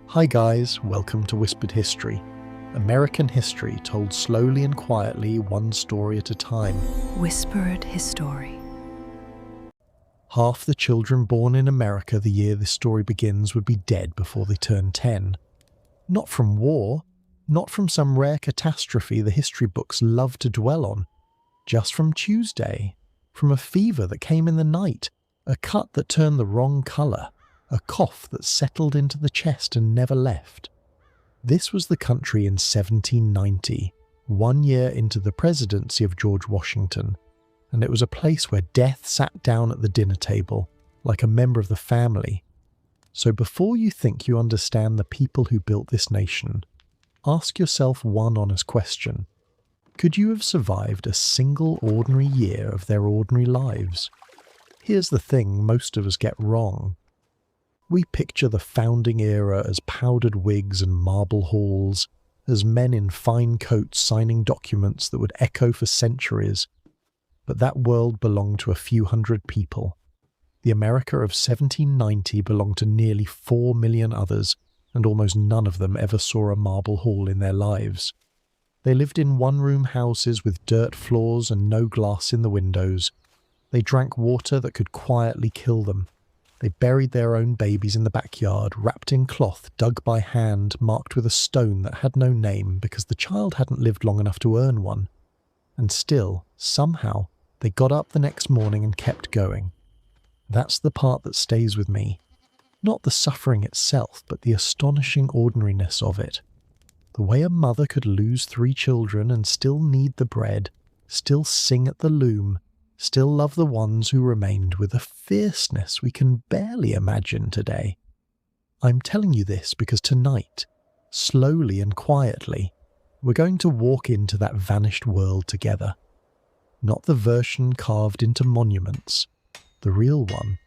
Hi guys, welcome to Whispered History. American history told slowly and quietly, one story at a time. Whispered History. Half the children born in America the year this story begins would be dead before they turn 10. Not from war, not from some rare catastrophe the history books love to dwell on. Just from Tuesday, from a fever that came in the night, a cut that turned the wrong colour, a cough that settled into the chest and never left. This was the country in 1790, 1 year into the presidency of George Washington, and it was a place where death sat down at the dinner table, like a member of the family. So before you think you understand the people who built this nation, ask yourself one honest question. Could you have survived a single ordinary year of their ordinary lives? Here's the thing most of us get wrong. We picture the founding era as powdered wigs and marble halls, as men in fine coats signing documents that would echo for centuries. But that world belonged to a few hundred people. The America of 1790 belonged to nearly 4 million others, and almost none of them ever saw a marble hall in their lives. They lived in one-room houses with dirt floors and no glass in the windows. They drank water that could quietly kill them. They buried their own babies in the backyard, wrapped in cloth dug by hand, marked with a stone that had no name because the child hadn't lived long enough to earn one. And still, somehow, they got up the next morning and kept going. That's the part that stays with me. Not the suffering itself, but the astonishing ordinariness of it. The way a mother could lose 3 children and still knead the bread, still sing at the loom, still love the ones who remained with a fierceness we can barely imagine today. I'm telling you this because tonight, slowly and quietly, we're going to walk into that vanished world together. Not the version carved into monuments, the real one,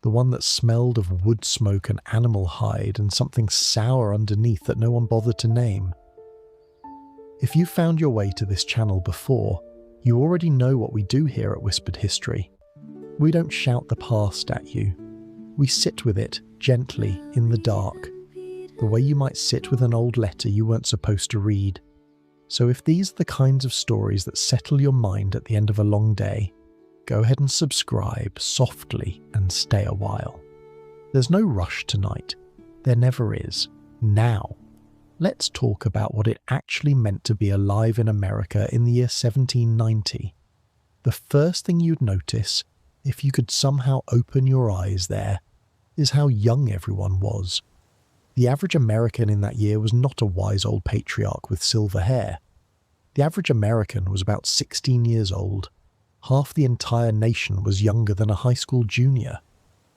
the one that smelled of wood smoke and animal hide and something sour underneath that no one bothered to name. If you found your way to this channel before, you already know what we do here at Whispered History. We don't shout the past at you. We sit with it, gently, in the dark, the way you might sit with an old letter you weren't supposed to read. So if these are the kinds of stories that settle your mind at the end of a long day, go ahead and subscribe softly and stay a while. There's no rush tonight. There never is. Now, let's talk about what it actually meant to be alive in America in the year 1790. The first thing you'd notice, if you could somehow open your eyes there, is how young everyone was. The average American in that year was not a wise old patriarch with silver hair. The average American was about 16 years old. Half the entire nation was younger than a high school junior.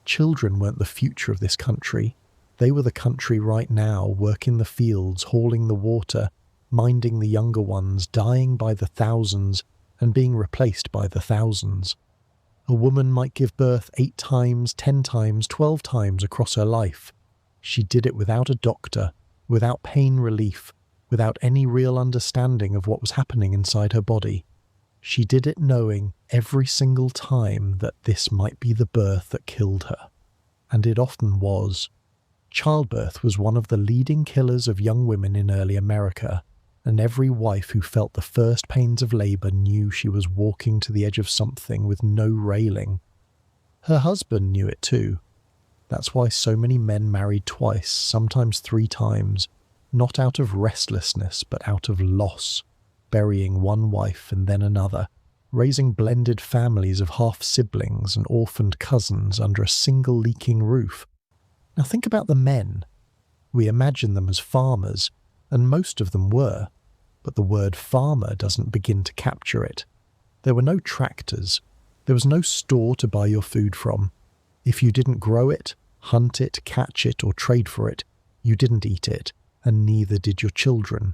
Children weren't the future of this country. They were the country right now, working the fields, hauling the water, minding the younger ones, dying by the thousands, and being replaced by the thousands. A woman might give birth 8 times, 10 times, 12 times across her life. She did it without a doctor, without pain relief, without any real understanding of what was happening inside her body. She did it knowing every single time that this might be the birth that killed her. And it often was. Childbirth was one of the leading killers of young women in early America, and every wife who felt the first pains of labour knew she was walking to the edge of something with no railing. Her husband knew it too. That's why so many men married twice, sometimes 3 times, not out of restlessness but out of loss, burying one wife and then another, raising blended families of half-siblings and orphaned cousins under a single leaking roof. Now think about the men. We imagine them as farmers, and most of them were, but the word farmer doesn't begin to capture it. There were no tractors. There was no store to buy your food from. If you didn't grow it, hunt it, catch it, or trade for it, you didn't eat it, and neither did your children.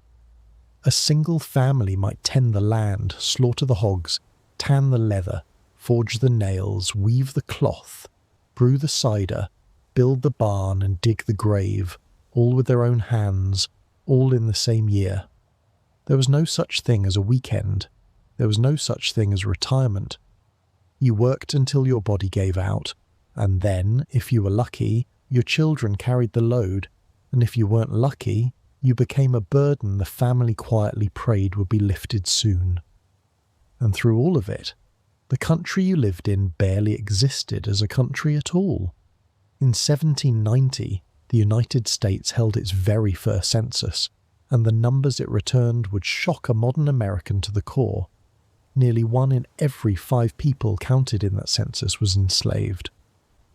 A single family might tend the land, slaughter the hogs, tan the leather, forge the nails, weave the cloth, brew the cider, build the barn and dig the grave, all with their own hands, all in the same year. There was no such thing as a weekend. There was no such thing as retirement. You worked until your body gave out, and then, if you were lucky, your children carried the load, and if you weren't lucky, you became a burden the family quietly prayed would be lifted soon. And through all of it, the country you lived in barely existed as a country at all. In 1790, the United States held its very first census, and the numbers it returned would shock a modern American to the core. Nearly 1 in every 5 people counted in that census was enslaved.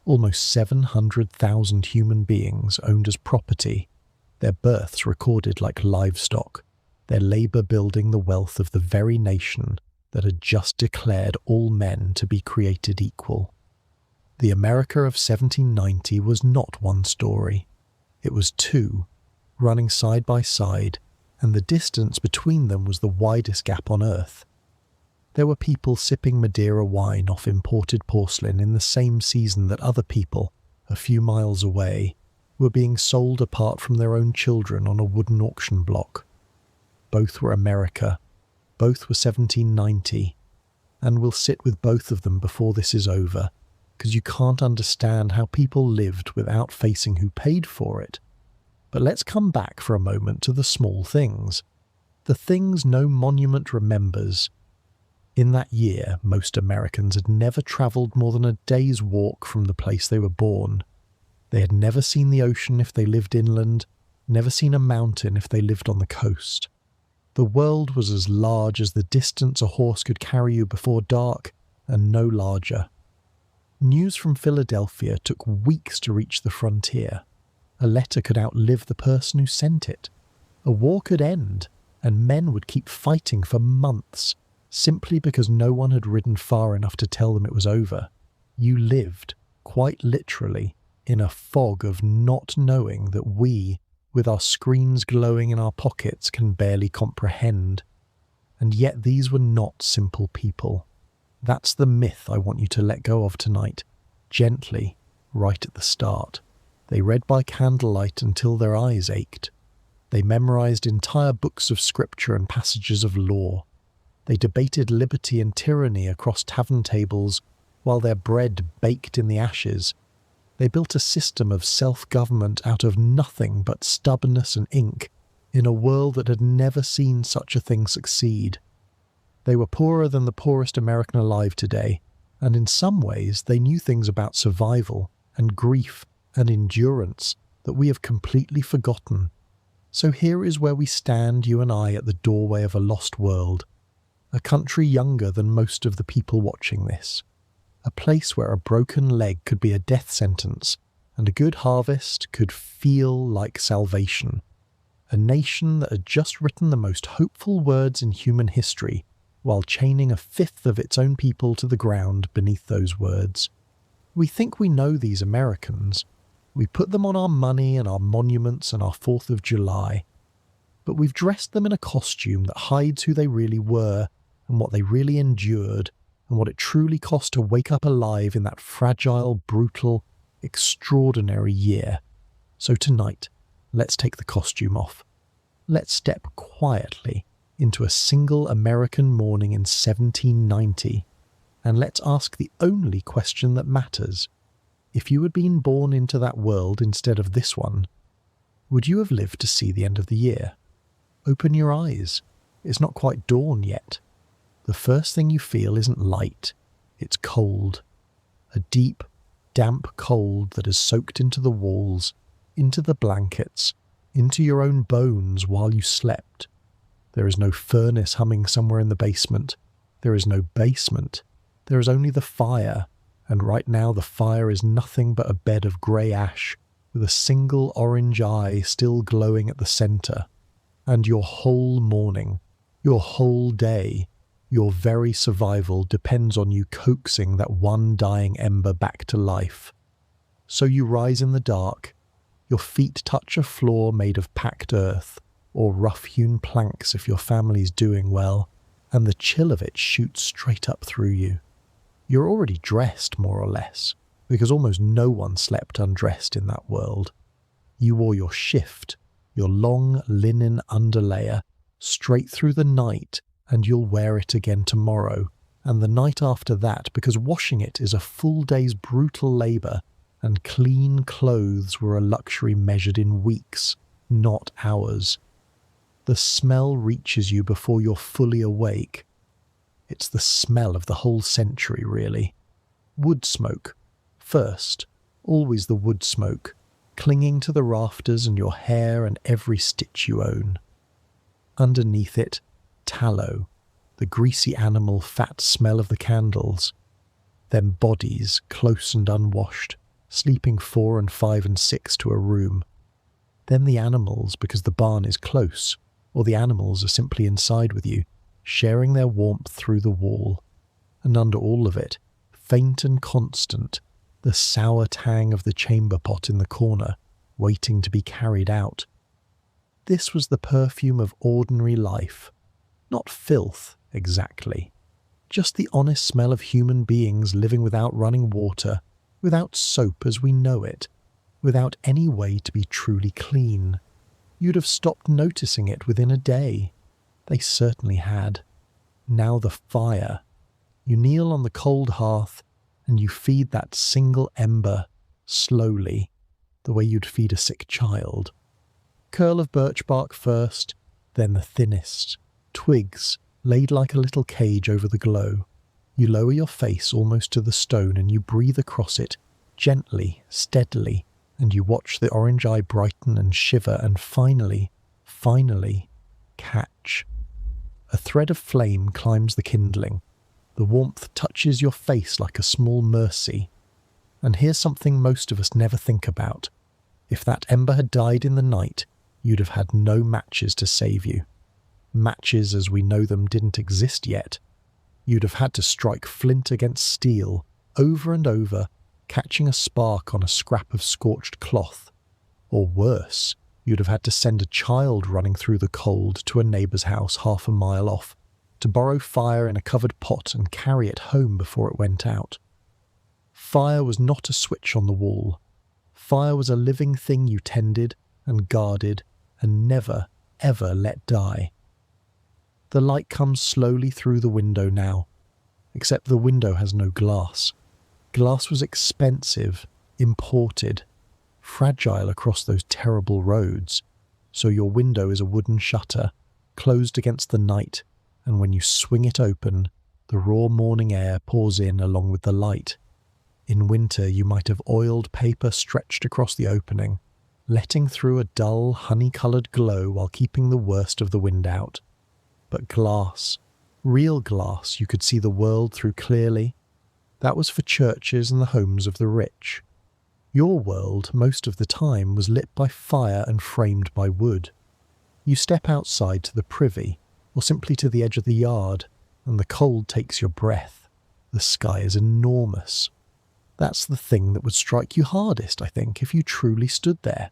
Almost 700,000 human beings owned as property, their births recorded like livestock, their labour building the wealth of the very nation that had just declared all men to be created equal. The America of 1790 was not one story. It was 2, running side by side, and the distance between them was the widest gap on earth. There were people sipping Madeira wine off imported porcelain in the same season that other people, a few miles away, were being sold apart from their own children on a wooden auction block. Both were America, both were 1790, and we'll sit with both of them before this is over, because you can't understand how people lived without facing who paid for it. But let's come back for a moment to the small things, the things no monument remembers. In that year, most Americans had never travelled more than a day's walk from the place they were born. They had never seen the ocean if they lived inland, never seen a mountain if they lived on the coast. The world was as large as the distance a horse could carry you before dark, and no larger. News from Philadelphia took weeks to reach the frontier. A letter could outlive the person who sent it. A war could end, and men would keep fighting for months, simply because no one had ridden far enough to tell them it was over. You lived, quite literally, in a fog of not knowing that we, with our screens glowing in our pockets, can barely comprehend. And yet these were not simple people. That's the myth I want you to let go of tonight, gently, right at the start. They read by candlelight until their eyes ached. They memorized entire books of scripture and passages of law. They debated liberty and tyranny across tavern tables while their bread baked in the ashes. They built a system of self-government out of nothing but stubbornness and ink in a world that had never seen such a thing succeed. They were poorer than the poorest American alive today, and in some ways they knew things about survival and grief and endurance that we have completely forgotten. So here is where we stand, you and I, at the doorway of a lost world. A country younger than most of the people watching this. A place where a broken leg could be a death sentence, and a good harvest could feel like salvation. A nation that had just written the most hopeful words in human history, while chaining 1/5 of its own people to the ground beneath those words. We think we know these Americans. We put them on our money and our monuments and our 4th of July. But we've dressed them in a costume that hides who they really were and what they really endured and what it truly cost to wake up alive in that fragile, brutal, extraordinary year. So tonight, let's take the costume off. Let's step quietly into a single American morning in 1790, and let's ask the only question that matters. If you had been born into that world instead of this one, would you have lived to see the end of the year? Open your eyes. It's not quite dawn yet. The first thing you feel isn't light, it's cold. A deep, damp cold that has soaked into the walls, into the blankets, into your own bones while you slept. There is no furnace humming somewhere in the basement. There is no basement. There is only the fire, and right now the fire is nothing but a bed of grey ash with a single orange eye still glowing at the centre. And your whole morning, your whole day, your very survival depends on you coaxing that one dying ember back to life. So you rise in the dark, your feet touch a floor made of packed earth, or rough-hewn planks if your family's doing well, and the chill of it shoots straight up through you. You're already dressed, more or less, because almost no one slept undressed in that world. You wore your shift, your long linen underlayer, straight through the night, and you'll wear it again tomorrow, and the night after that, because washing it is a full day's brutal labour, and clean clothes were a luxury measured in weeks, not hours. The smell reaches you before you're fully awake. It's the smell of the whole century, really. Wood smoke. First, always the wood smoke, clinging to the rafters and your hair and every stitch you own. Underneath it, tallow, the greasy animal fat smell of the candles. Then bodies, close and unwashed, sleeping 4 and 5 and 6 to a room. Then the animals, because the barn is close, or the animals are simply inside with you, sharing their warmth through the wall. And under all of it, faint and constant, the sour tang of the chamber pot in the corner, waiting to be carried out. This was the perfume of ordinary life. Not filth, exactly. Just the honest smell of human beings living without running water, without soap as we know it, without any way to be truly clean. You'd have stopped noticing it within a day. They certainly had. Now the fire. You kneel on the cold hearth, and you feed that single ember, slowly, the way you'd feed a sick child. Curl of birch bark first, then the thinnest. Twigs, laid like a little cage over the glow. You lower your face almost to the stone and you breathe across it, gently, steadily, and you watch the orange eye brighten and shiver and finally, catch. A thread of flame climbs the kindling. The warmth touches your face like a small mercy. And here's something most of us never think about. If that ember had died in the night, you'd have had no matches to save you. Matches as we know them didn't exist yet. You'd have had to strike flint against steel, over and over, catching a spark on a scrap of scorched cloth. Or worse, you'd have had to send a child running through the cold to a neighbour's house half a mile off, to borrow fire in a covered pot and carry it home before it went out. Fire was not a switch on the wall. Fire was a living thing you tended and guarded and never, ever let die. The light comes slowly through the window now, except the window has no glass. Glass was expensive, imported, fragile across those terrible roads, so your window is a wooden shutter, closed against the night, and when you swing it open, the raw morning air pours in along with the light. In winter you might have oiled paper stretched across the opening, letting through a dull, honey-coloured glow while keeping the worst of the wind out. But glass, real glass you could see the world through clearly, that was for churches and the homes of the rich. Your world, most of the time, was lit by fire and framed by wood. You step outside to the privy, or simply to the edge of the yard, and the cold takes your breath. The sky is enormous. That's the thing that would strike you hardest, I think, if you truly stood there.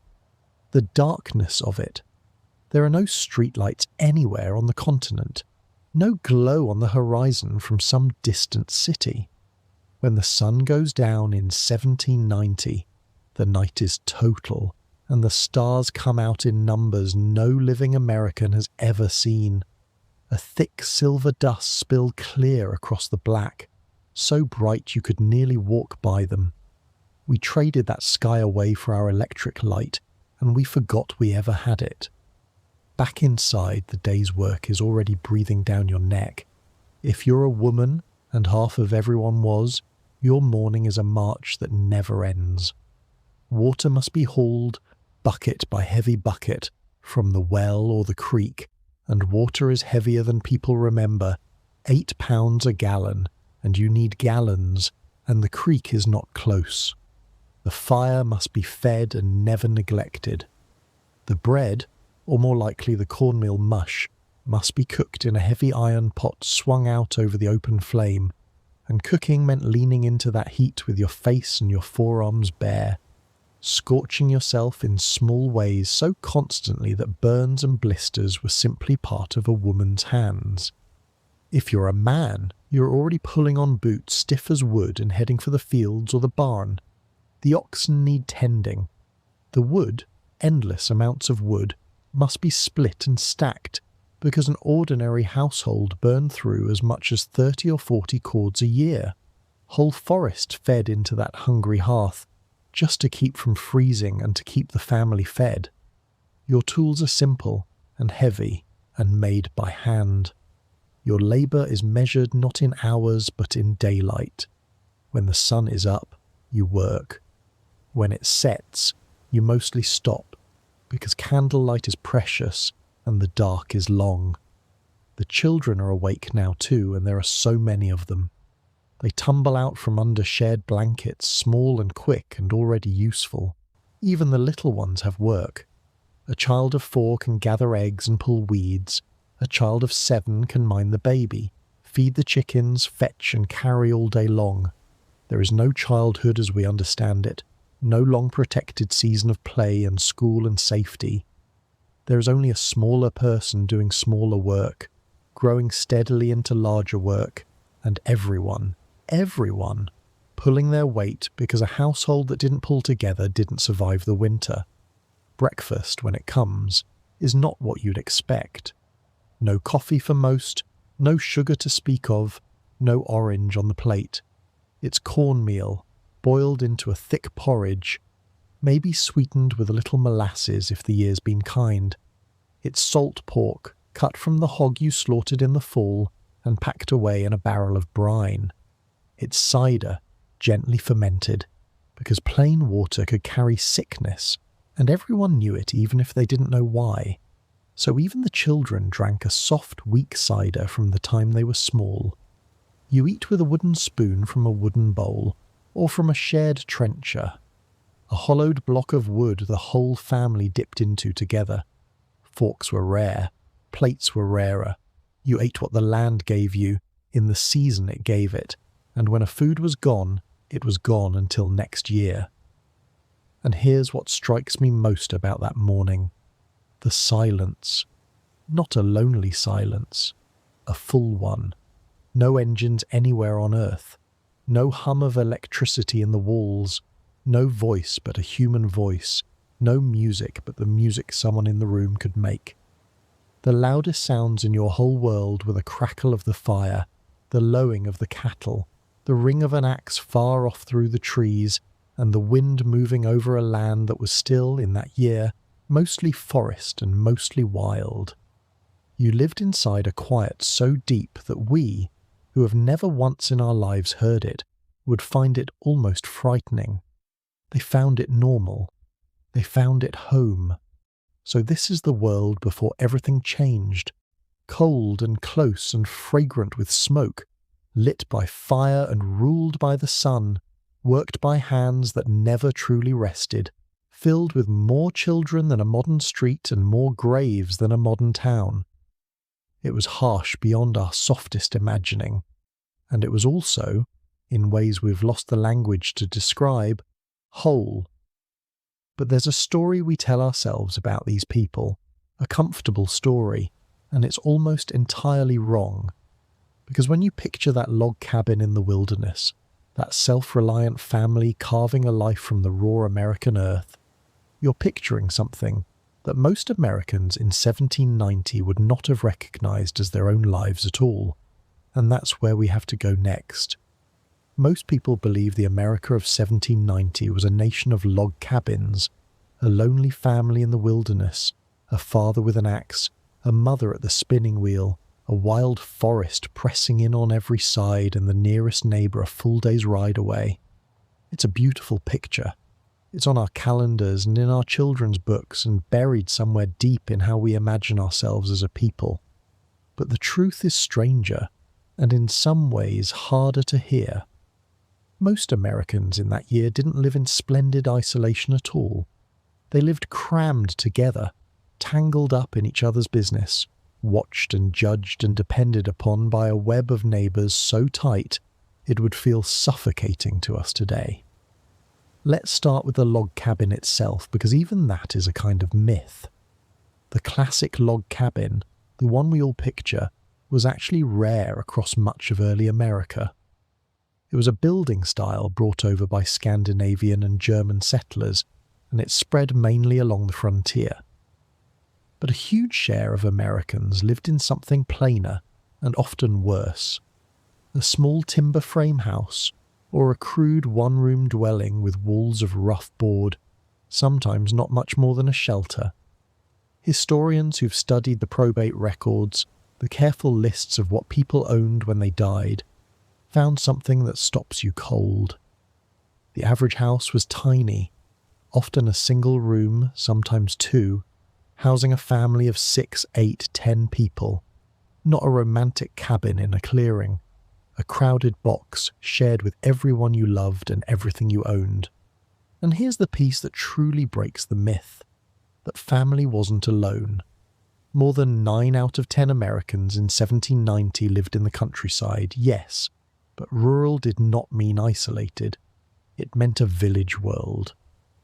The darkness of it. There are no streetlights anywhere on the continent, no glow on the horizon from some distant city. When the sun goes down in 1790, the night is total, and the stars come out in numbers no living American has ever seen. A thick silver dust spilled clear across the black, so bright you could nearly walk by them. We traded that sky away for our electric light, and we forgot we ever had it. Back inside, the day's work is already breathing down your neck. If you're a woman, and half of everyone was, your morning is a march that never ends. Water must be hauled, bucket by heavy bucket, from the well or the creek, and water is heavier than people remember, 8 pounds a gallon, and you need gallons, and the creek is not close. The fire must be fed and never neglected. The bread, or more likely the cornmeal mush, must be cooked in a heavy iron pot swung out over the open flame, and cooking meant leaning into that heat with your face and your forearms bare, scorching yourself in small ways so constantly that burns and blisters were simply part of a woman's hands. If you're a man, you're already pulling on boots stiff as wood and heading for the fields or the barn. The oxen need tending. The wood, endless amounts of wood, must be split and stacked, because an ordinary household burned through as much as 30 or 40 cords a year. Whole forest fed into that hungry hearth, just to keep from freezing and to keep the family fed. Your tools are simple and heavy and made by hand. Your labour is measured not in hours but in daylight. When the sun is up, you work. When it sets, you mostly stop, because candlelight is precious and the dark is long. The children are awake now too, and there are so many of them. They tumble out from under shared blankets, small and quick and already useful. Even the little ones have work. A child of 4 can gather eggs and pull weeds. A child of 7 can mind the baby, feed the chickens, fetch and carry all day long. There is no childhood as we understand it, no long protected season of play and school and safety. There is only a smaller person doing smaller work, growing steadily into larger work, and everyone, pulling their weight because a household that didn't pull together didn't survive the winter. Breakfast, when it comes, is not what you'd expect. No coffee for most, no sugar to speak of, no orange on the plate. It's cornmeal, boiled into a thick porridge, maybe sweetened with a little molasses if the year's been kind. It's salt pork, cut from the hog you slaughtered in the fall and packed away in a barrel of brine. It's cider, gently fermented, because plain water could carry sickness, and everyone knew it even if they didn't know why. So even the children drank a soft, weak cider from the time they were small. You eat with a wooden spoon from a wooden bowl, or from a shared trencher, a hollowed block of wood the whole family dipped into together. Forks were rare, plates were rarer. You ate what the land gave you, in the season it gave it, and when a food was gone, it was gone until next year. And here's what strikes me most about that morning. The silence. Not a lonely silence, a full one. No engines anywhere on earth. No hum of electricity in the walls. No voice but a human voice. No music but the music someone in the room could make. The loudest sounds in your whole world were the crackle of the fire, the lowing of the cattle, the ring of an axe far off through the trees, and the wind moving over a land that was still, in that year, mostly forest and mostly wild. You lived inside a quiet so deep that we, who have never once in our lives heard it, would find it almost frightening. They found it normal. They found it home. So this is the world before everything changed. Cold and close and fragrant with smoke, lit by fire and ruled by the sun, worked by hands that never truly rested, filled with more children than a modern street and more graves than a modern town. It was harsh beyond our softest imagining, and it was also, in ways we've lost the language to describe, whole. But there's a story we tell ourselves about these people, a comfortable story, and it's almost entirely wrong. Because when you picture that log cabin in the wilderness, that self-reliant family carving a life from the raw American earth, you're picturing something that most Americans in 1790 would not have recognized as their own lives at all. And that's where we have to go next. Most people believe the America of 1790 was a nation of log cabins, a lonely family in the wilderness, a father with an axe, a mother at the spinning wheel, a wild forest pressing in on every side and the nearest neighbour a full day's ride away. It's a beautiful picture. It's on our calendars and in our children's books and buried somewhere deep in how we imagine ourselves as a people. But the truth is stranger, and in some ways harder to hear. Most Americans in that year didn't live in splendid isolation at all. They lived crammed together, tangled up in each other's business, watched and judged and depended upon by a web of neighbours so tight it would feel suffocating to us today. Let's start with the log cabin itself, because even that is a kind of myth. The classic log cabin, the one we all picture, was actually rare across much of early America. It was a building style brought over by Scandinavian and German settlers, and it spread mainly along the frontier. But a huge share of Americans lived in something plainer and often worse. A small timber frame house, or a crude one-room dwelling with walls of rough board, sometimes not much more than a shelter. Historians who've studied the probate records, the careful lists of what people owned when they died, found something that stops you cold. The average house was tiny, often a single room, sometimes two, housing a family of 6, 8, 10 people. Not a romantic cabin in a clearing, a crowded box shared with everyone you loved and everything you owned. And here's the piece that truly breaks the myth, that family wasn't alone. More than 9 out of 10 Americans in 1790 lived in the countryside, yes, but rural did not mean isolated. It meant a village world.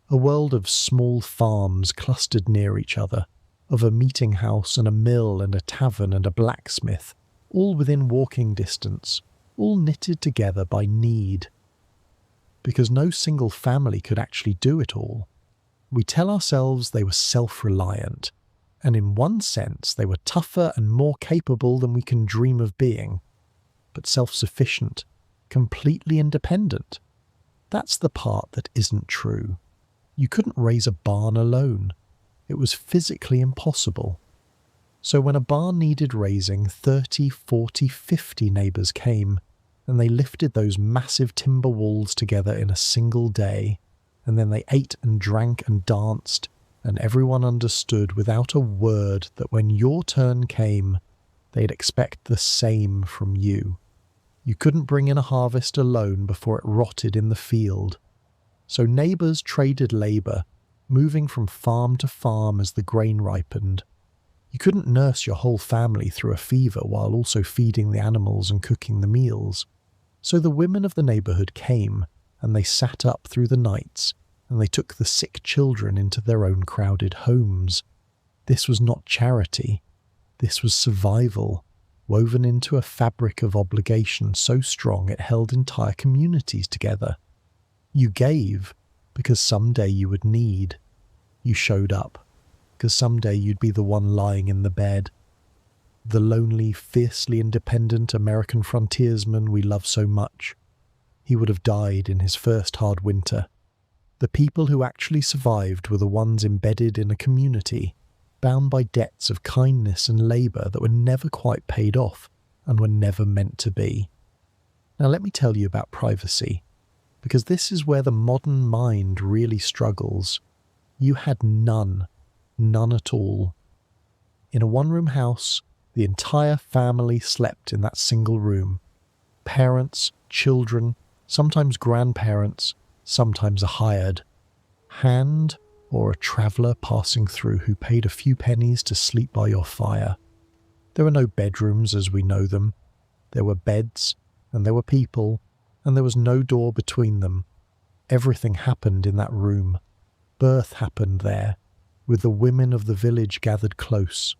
A world of small farms clustered near each other, of a meeting house and a mill and a tavern and a blacksmith, all within walking distance, all knitted together by need. Because no single family could actually do it all. We tell ourselves they were self-reliant, and in one sense they were tougher and more capable than we can dream of being, but self-sufficient, completely independent. That's the part that isn't true. You couldn't raise a barn alone. It was physically impossible. So when a barn needed raising, 30, 40, 50 neighbours came, and they lifted those massive timber walls together in a single day, and then they ate and drank and danced, and everyone understood without a word that when your turn came, they'd expect the same from you. You couldn't bring in a harvest alone before it rotted in the field. So neighbours traded labour, moving from farm to farm as the grain ripened. You couldn't nurse your whole family through a fever while also feeding the animals and cooking the meals. So the women of the neighbourhood came, and they sat up through the nights, and they took the sick children into their own crowded homes. This was not charity. This was survival, woven into a fabric of obligation so strong it held entire communities together. You gave because someday you would need. You showed up because someday you'd be the one lying in the bed. The lonely, fiercely independent American frontiersman we love so much. He would have died in his first hard winter. The people who actually survived were the ones embedded in a community, bound by debts of kindness and labour that were never quite paid off and were never meant to be. Now let me tell you about privacy, because this is where the modern mind really struggles. You had none at all. In a one-room house, the entire family slept in that single room. Parents, children, sometimes grandparents, sometimes a hired hand or a traveller passing through who paid a few pennies to sleep by your fire. There were no bedrooms as we know them. There were beds, and there were people, and there was no door between them. Everything happened in that room. Birth happened there, with the women of the village gathered close.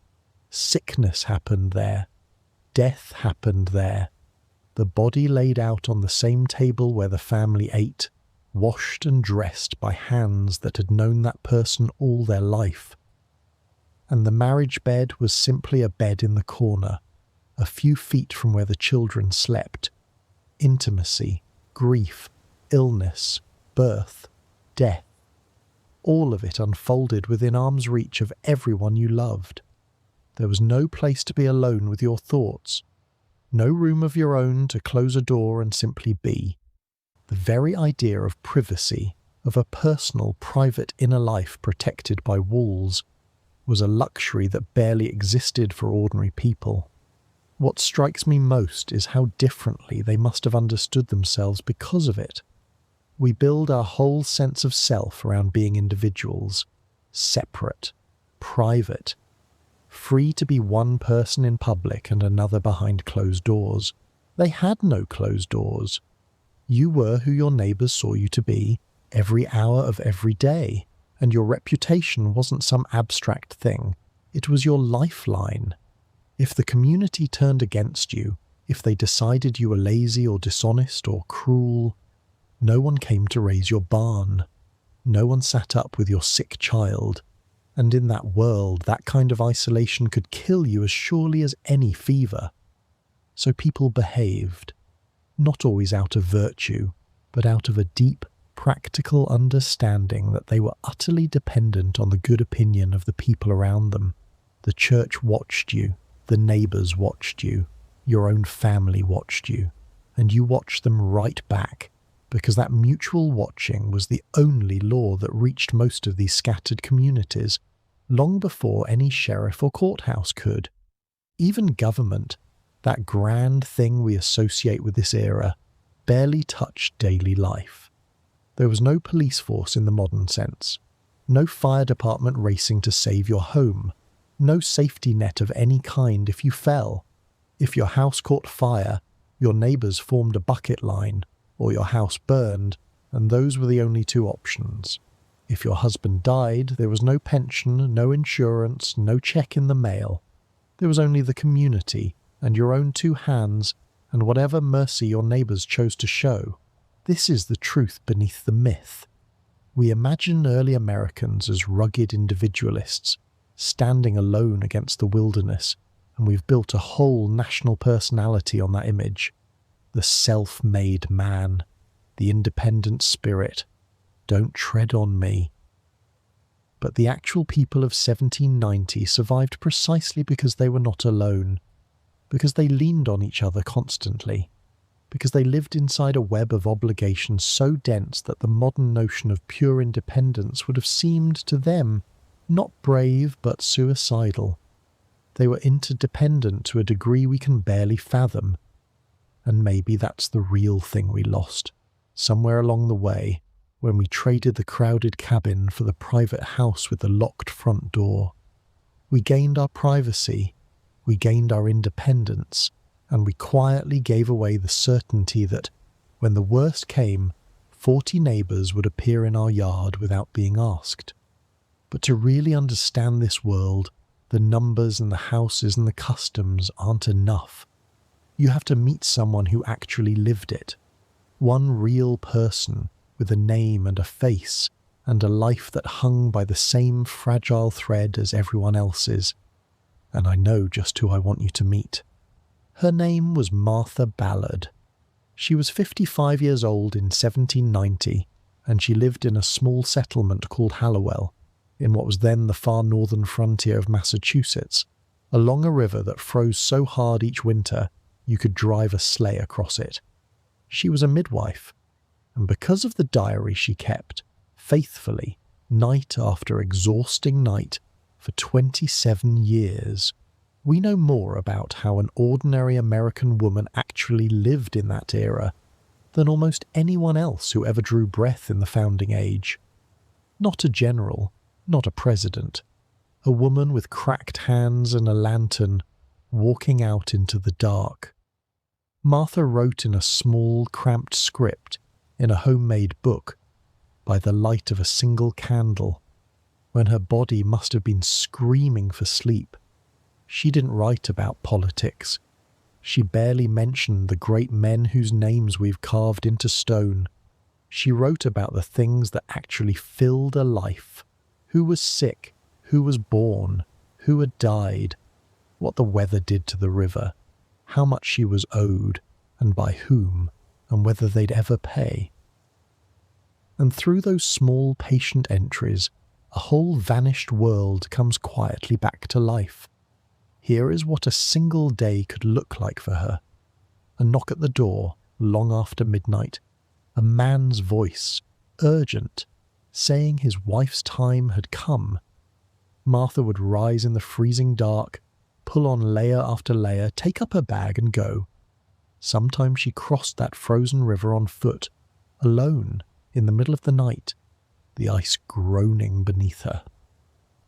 Sickness happened there. Death happened there. The body laid out on the same table where the family ate, washed and dressed by hands that had known that person all their life. And the marriage bed was simply a bed in the corner, a few feet from where the children slept. Intimacy, grief, illness, birth, death. All of it unfolded within arm's reach of everyone you loved. There was no place to be alone with your thoughts, no room of your own to close a door and simply be. The very idea of privacy, of a personal, private inner life protected by walls, was a luxury that barely existed for ordinary people. What strikes me most is how differently they must have understood themselves because of it. We build our whole sense of self around being individuals, separate, private, free to be one person in public and another behind closed doors. They had no closed doors. You were who your neighbours saw you to be every hour of every day, and your reputation wasn't some abstract thing. It was your lifeline. If the community turned against you, if they decided you were lazy or dishonest or cruel, no one came to raise your barn. No one sat up with your sick child. And in that world, that kind of isolation could kill you as surely as any fever. So people behaved, not always out of virtue, but out of a deep, practical understanding that they were utterly dependent on the good opinion of the people around them. The church watched you, the neighbours watched you, your own family watched you, and you watched them right back, because that mutual watching was the only law that reached most of these scattered communities, long before any sheriff or courthouse could. Even government, that grand thing we associate with this era, barely touched daily life. There was no police force in the modern sense, no fire department racing to save your home, no safety net of any kind if you fell. If your house caught fire, your neighbours formed a bucket line, or your house burned, and those were the only two options. If your husband died, there was no pension, no insurance, no cheque in the mail. There was only the community, and your own two hands, and whatever mercy your neighbours chose to show. This is the truth beneath the myth. We imagine early Americans as rugged individualists, standing alone against the wilderness, and we've built a whole national personality on that image. The self-made man, the independent spirit. Don't tread on me. But the actual people of 1790 survived precisely because they were not alone, because they leaned on each other constantly, because they lived inside a web of obligations so dense that the modern notion of pure independence would have seemed to them not brave but suicidal. They were interdependent to a degree we can barely fathom, and maybe that's the real thing we lost, somewhere along the way, when we traded the crowded cabin for the private house with the locked front door. We gained our privacy, we gained our independence, and we quietly gave away the certainty that, when the worst came, 40 neighbours would appear in our yard without being asked. But to really understand this world, the numbers and the houses and the customs aren't enough. You have to meet someone who actually lived it. One real person with a name and a face and a life that hung by the same fragile thread as everyone else's. And I know just who I want you to meet. Her name was Martha Ballard. She was 55 years old in 1790, and she lived in a small settlement called Hallowell, in what was then the far northern frontier of Massachusetts, along a river that froze so hard each winter you could drive a sleigh across it. She was a midwife, and because of the diary she kept, faithfully, night after exhausting night, for 27 years, we know more about how an ordinary American woman actually lived in that era than almost anyone else who ever drew breath in the founding age. Not a general, not a president, a woman with cracked hands and a lantern, walking out into the dark. Martha wrote in a small, cramped script in a homemade book, by the light of a single candle, when her body must have been screaming for sleep. She didn't write about politics. She barely mentioned the great men whose names we've carved into stone. She wrote about the things that actually filled a life. Who was sick, who was born, who had died, what the weather did to the river, how much she was owed, and by whom, and whether they'd ever pay. And through those small, patient entries, a whole vanished world comes quietly back to life. Here is what a single day could look like for her. A knock at the door, long after midnight. A man's voice, urgent, saying his wife's time had come. Martha would rise in the freezing dark, pull on layer after layer, take up her bag and go. Sometimes she crossed that frozen river on foot, alone, in the middle of the night, the ice groaning beneath her.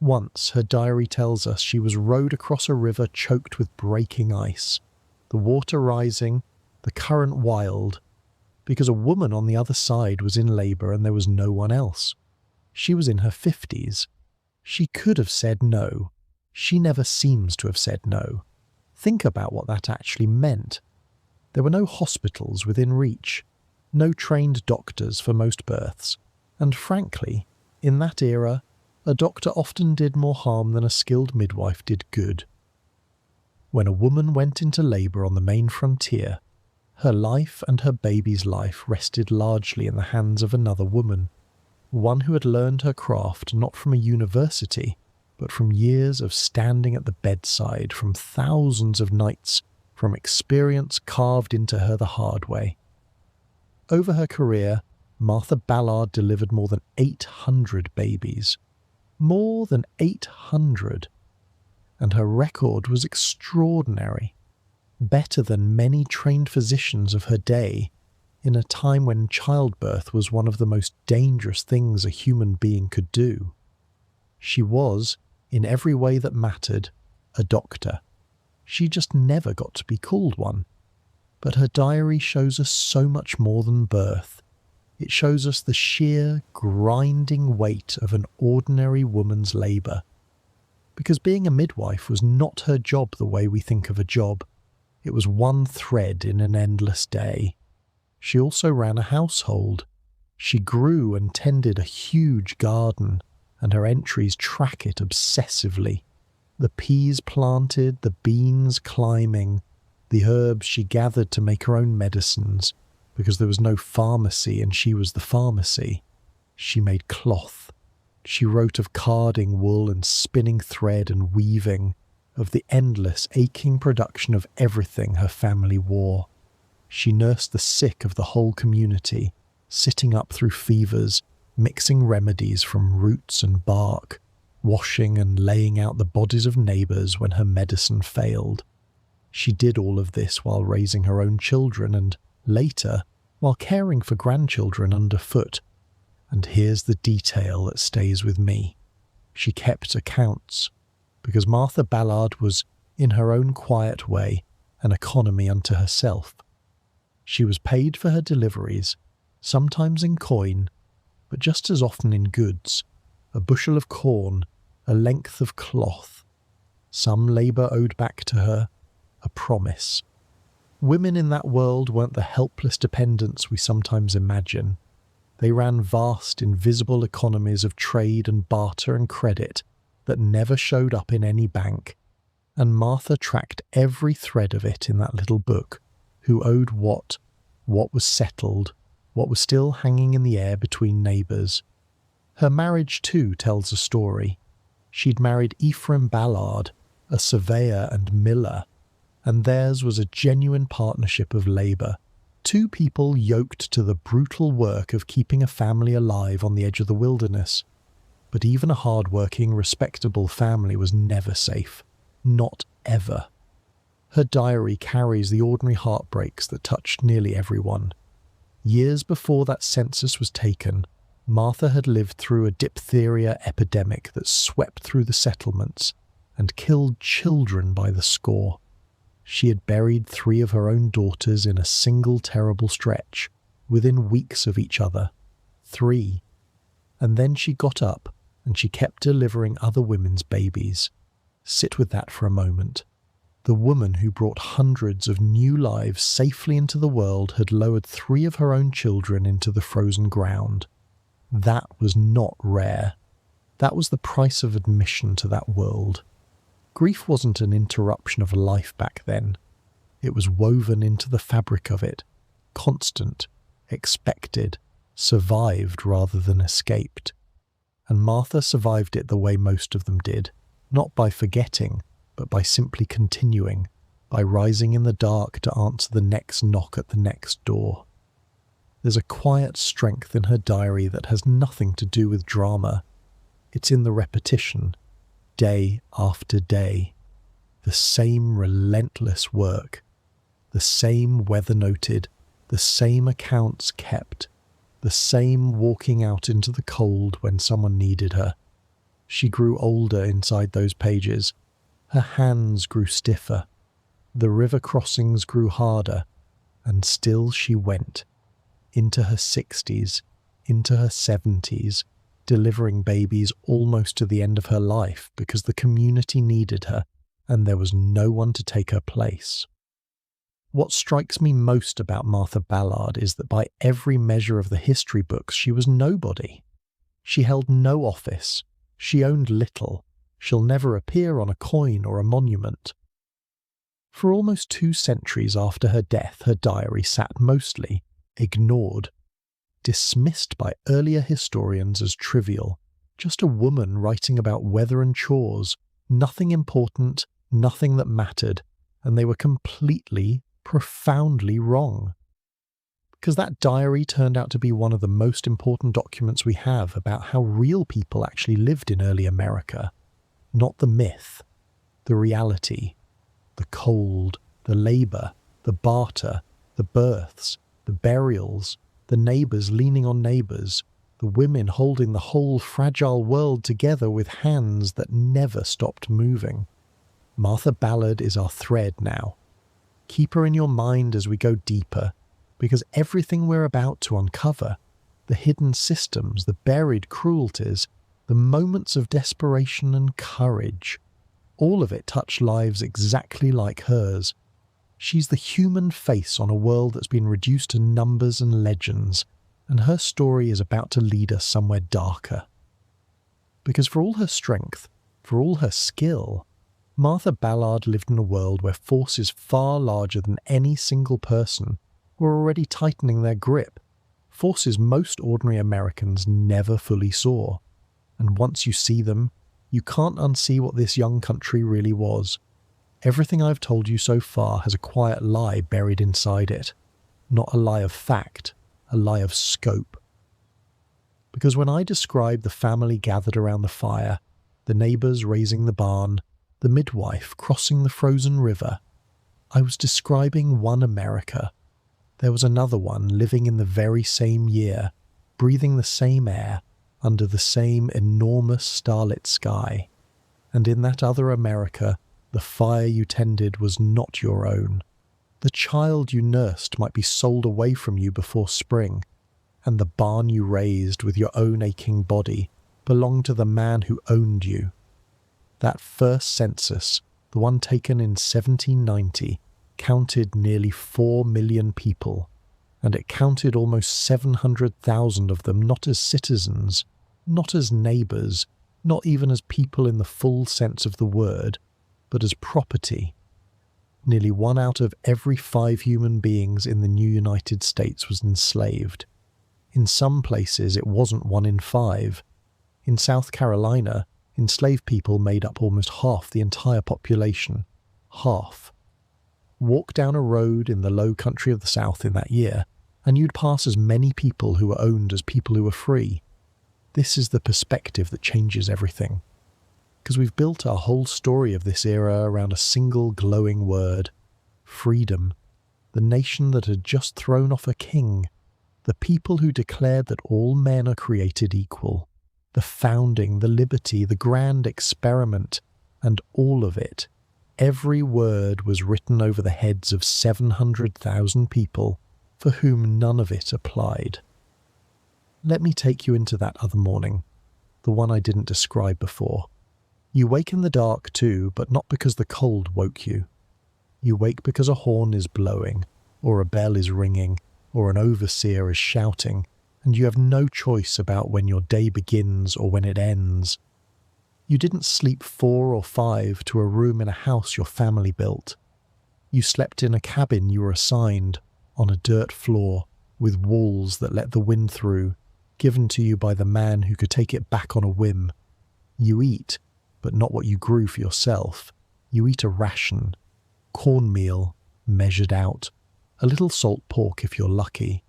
Once, her diary tells us, she was rowed across a river choked with breaking ice, the water rising, the current wild, because a woman on the other side was in labour and there was no one else. She was in her 50s. She could have said no. She never seems to have said no. Think about what that actually meant. There were no hospitals within reach, no trained doctors for most births, and frankly, in that era, a doctor often did more harm than a skilled midwife did good. When a woman went into labour on the main frontier, Her life and her baby's life rested largely in the hands of another woman, one who had learned her craft not from a university, but from years of standing at the bedside, from thousands of nights, from experience carved into her the hard way. Over her career, Martha Ballard delivered more than 800 babies. More than 800. And her record was extraordinary. Better than many trained physicians of her day, in a time when childbirth was one of the most dangerous things a human being could do. She was, in every way that mattered, a doctor. She just never got to be called one. But her diary shows us so much more than birth. It shows us the sheer, grinding weight of an ordinary woman's labour. Because being a midwife was not her job the way we think of a job. It was one thread in an endless day. She also ran a household. She grew and tended a huge garden, and her entries track it obsessively. The peas planted, the beans climbing, the herbs she gathered to make her own medicines, because there was no pharmacy and she was the pharmacy. She made cloth. She wrote of carding wool and spinning thread and weaving, of the endless, aching production of everything her family wore. She nursed the sick of the whole community, sitting up through fevers, mixing remedies from roots and bark, washing and laying out the bodies of neighbours when her medicine failed. She did all of this while raising her own children and, later, while caring for grandchildren underfoot. And here's the detail that stays with me. She kept accounts, because Martha Ballard was, in her own quiet way, an economy unto herself. She was paid for her deliveries, sometimes in coin, but just as often in goods, a bushel of corn, a length of cloth. Some labour owed back to her, a promise. Women in that world weren't the helpless dependents we sometimes imagine. They ran vast, invisible economies of trade and barter and credit that never showed up in any bank, and Martha tracked every thread of it in that little book. Who owed what was settled, what was still hanging in the air between neighbours. Her marriage, too, tells a story. She'd married Ephraim Ballard, a surveyor and miller, and theirs was a genuine partnership of labour, two people yoked to the brutal work of keeping a family alive on the edge of the wilderness. But even a hard-working, respectable family was never safe. Not ever. Her diary carries the ordinary heartbreaks that touched nearly everyone. Years before that census was taken, Martha had lived through a diphtheria epidemic that swept through the settlements and killed children by the score. She had buried 3 of her own daughters in a single terrible stretch, within weeks of each other. 3. And then she got up and she kept delivering other women's babies. Sit with that for a moment. The woman who brought hundreds of new lives safely into the world had lowered 3 of her own children into the frozen ground. That was not rare. That was the price of admission to that world. Grief wasn't an interruption of life back then. It was woven into the fabric of it, constant, expected, survived rather than escaped. And Martha survived it the way most of them did, not by forgetting, but by simply continuing, by rising in the dark to answer the next knock at the next door. There's a quiet strength in her diary that has nothing to do with drama. It's in the repetition, day after day. The same relentless work, the same weather noted, the same accounts kept, the same walking out into the cold when someone needed her. She grew older inside those pages. Her hands grew stiffer. The river crossings grew harder, and still she went. Into her 60s, into her 70s, delivering babies almost to the end of her life because the community needed her and there was no one to take her place. What strikes me most about Martha Ballard is that by every measure of the history books she was nobody. She held no office. She owned little. She'll never appear on a coin or a monument. For almost 2 centuries after her death, her diary sat mostly ignored, dismissed by earlier historians as trivial, just a woman writing about weather and chores, nothing important, nothing that mattered, and they were completely, profoundly wrong. Because that diary turned out to be one of the most important documents we have about how real people actually lived in early America. Not the myth, the reality, the cold, the labour, the barter, the births, the burials, the neighbours leaning on neighbours, the women holding the whole fragile world together with hands that never stopped moving. Martha Ballard is our thread now. Keep her in your mind as we go deeper, because everything we're about to uncover, the hidden systems, the buried cruelties, the moments of desperation and courage, all of it touch lives exactly like hers. She's the human face on a world that's been reduced to numbers and legends, and her story is about to lead us somewhere darker. Because for all her strength, for all her skill, Martha Ballard lived in a world where forces far larger than any single person were already tightening their grip, forces most ordinary Americans never fully saw. And once you see them, you can't unsee what this young country really was. Everything I've told you so far has a quiet lie buried inside it. Not a lie of fact, a lie of scope. Because when I describe the family gathered around the fire, the neighbours raising the barn, the midwife crossing the frozen river, I was describing one America. There was another one living in the very same year, breathing the same air, under the same enormous starlit sky. And in that other America, the fire you tended was not your own. The child you nursed might be sold away from you before spring, and the barn you raised with your own aching body belonged to the man who owned you. That first census, the one taken in 1790, counted nearly 4 million people, and it counted almost 700,000 of them not as citizens, not as neighbours, not even as people in the full sense of the word, but as property. Nearly 1 out of every 5 human beings in the new United States was enslaved. In some places it wasn't 1 in 5. In South Carolina, enslaved people made up almost half the entire population. Half. Walk down a road in the low country of the South in that year, and you'd pass as many people who were owned as people who were free. This is the perspective that changes everything. Because we've built our whole story of this era around a single glowing word: freedom. The nation that had just thrown off a king. The people who declared that all men are created equal. The founding, the liberty, the grand experiment, and all of it. Every word was written over the heads of 700,000 people for whom none of it applied. Let me take you into that other morning, the one I didn't describe before. You wake in the dark too, but not because the cold woke you. You wake because a horn is blowing, or a bell is ringing, or an overseer is shouting, and you have no choice about when your day begins or when it ends. You didn't sleep 4 or 5 to a room in a house your family built. You slept in a cabin you were assigned, on a dirt floor, with walls that let the wind through, given to you by the man who could take it back on a whim. You eat, but not what you grew for yourself. You eat a ration. Cornmeal, measured out. A little salt pork if you're lucky.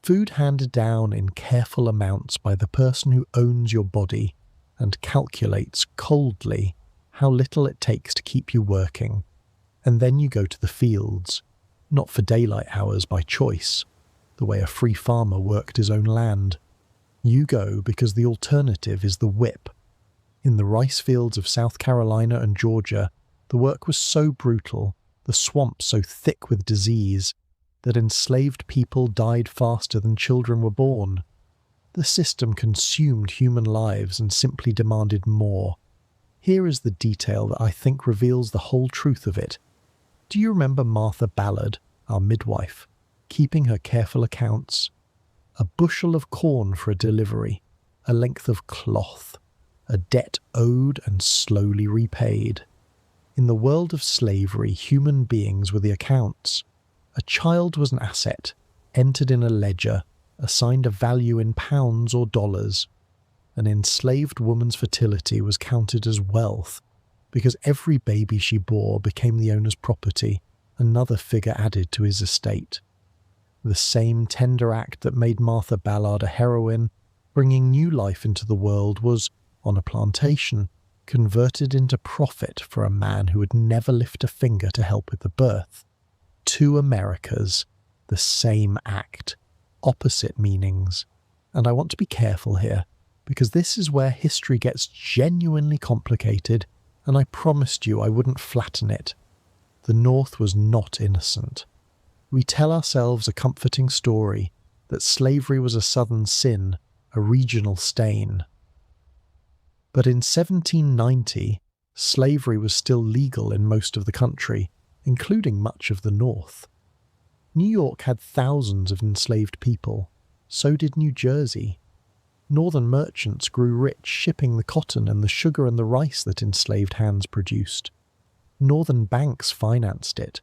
Food handed down in careful amounts by the person who owns your body and calculates coldly how little it takes to keep you working. And then you go to the fields, not for daylight hours by choice, the way a free farmer worked his own land. You go because the alternative is the whip. In the rice fields of South Carolina and Georgia, the work was so brutal, the swamp so thick with disease, that enslaved people died faster than children were born. The system consumed human lives and simply demanded more. Here is the detail that I think reveals the whole truth of it. Do you remember Martha Ballard, our midwife, keeping her careful accounts? A bushel of corn for a delivery, a length of cloth, a debt owed and slowly repaid. In the world of slavery, human beings were the accounts. A child was an asset, entered in a ledger, assigned a value in pounds or dollars. An enslaved woman's fertility was counted as wealth, because every baby she bore became the owner's property, another figure added to his estate. The same tender act that made Martha Ballard a heroine, bringing new life into the world, was, on a plantation, converted into profit for a man who would never lift a finger to help with the birth. Two Americas, the same act, opposite meanings. And I want to be careful here, because this is where history gets genuinely complicated, and I promised you I wouldn't flatten it. The North was not innocent. We tell ourselves a comforting story that slavery was a Southern sin, a regional stain. But in 1790, slavery was still legal in most of the country, including much of the North. New York had thousands of enslaved people. So did New Jersey. Northern merchants grew rich shipping the cotton and the sugar and the rice that enslaved hands produced. Northern banks financed it.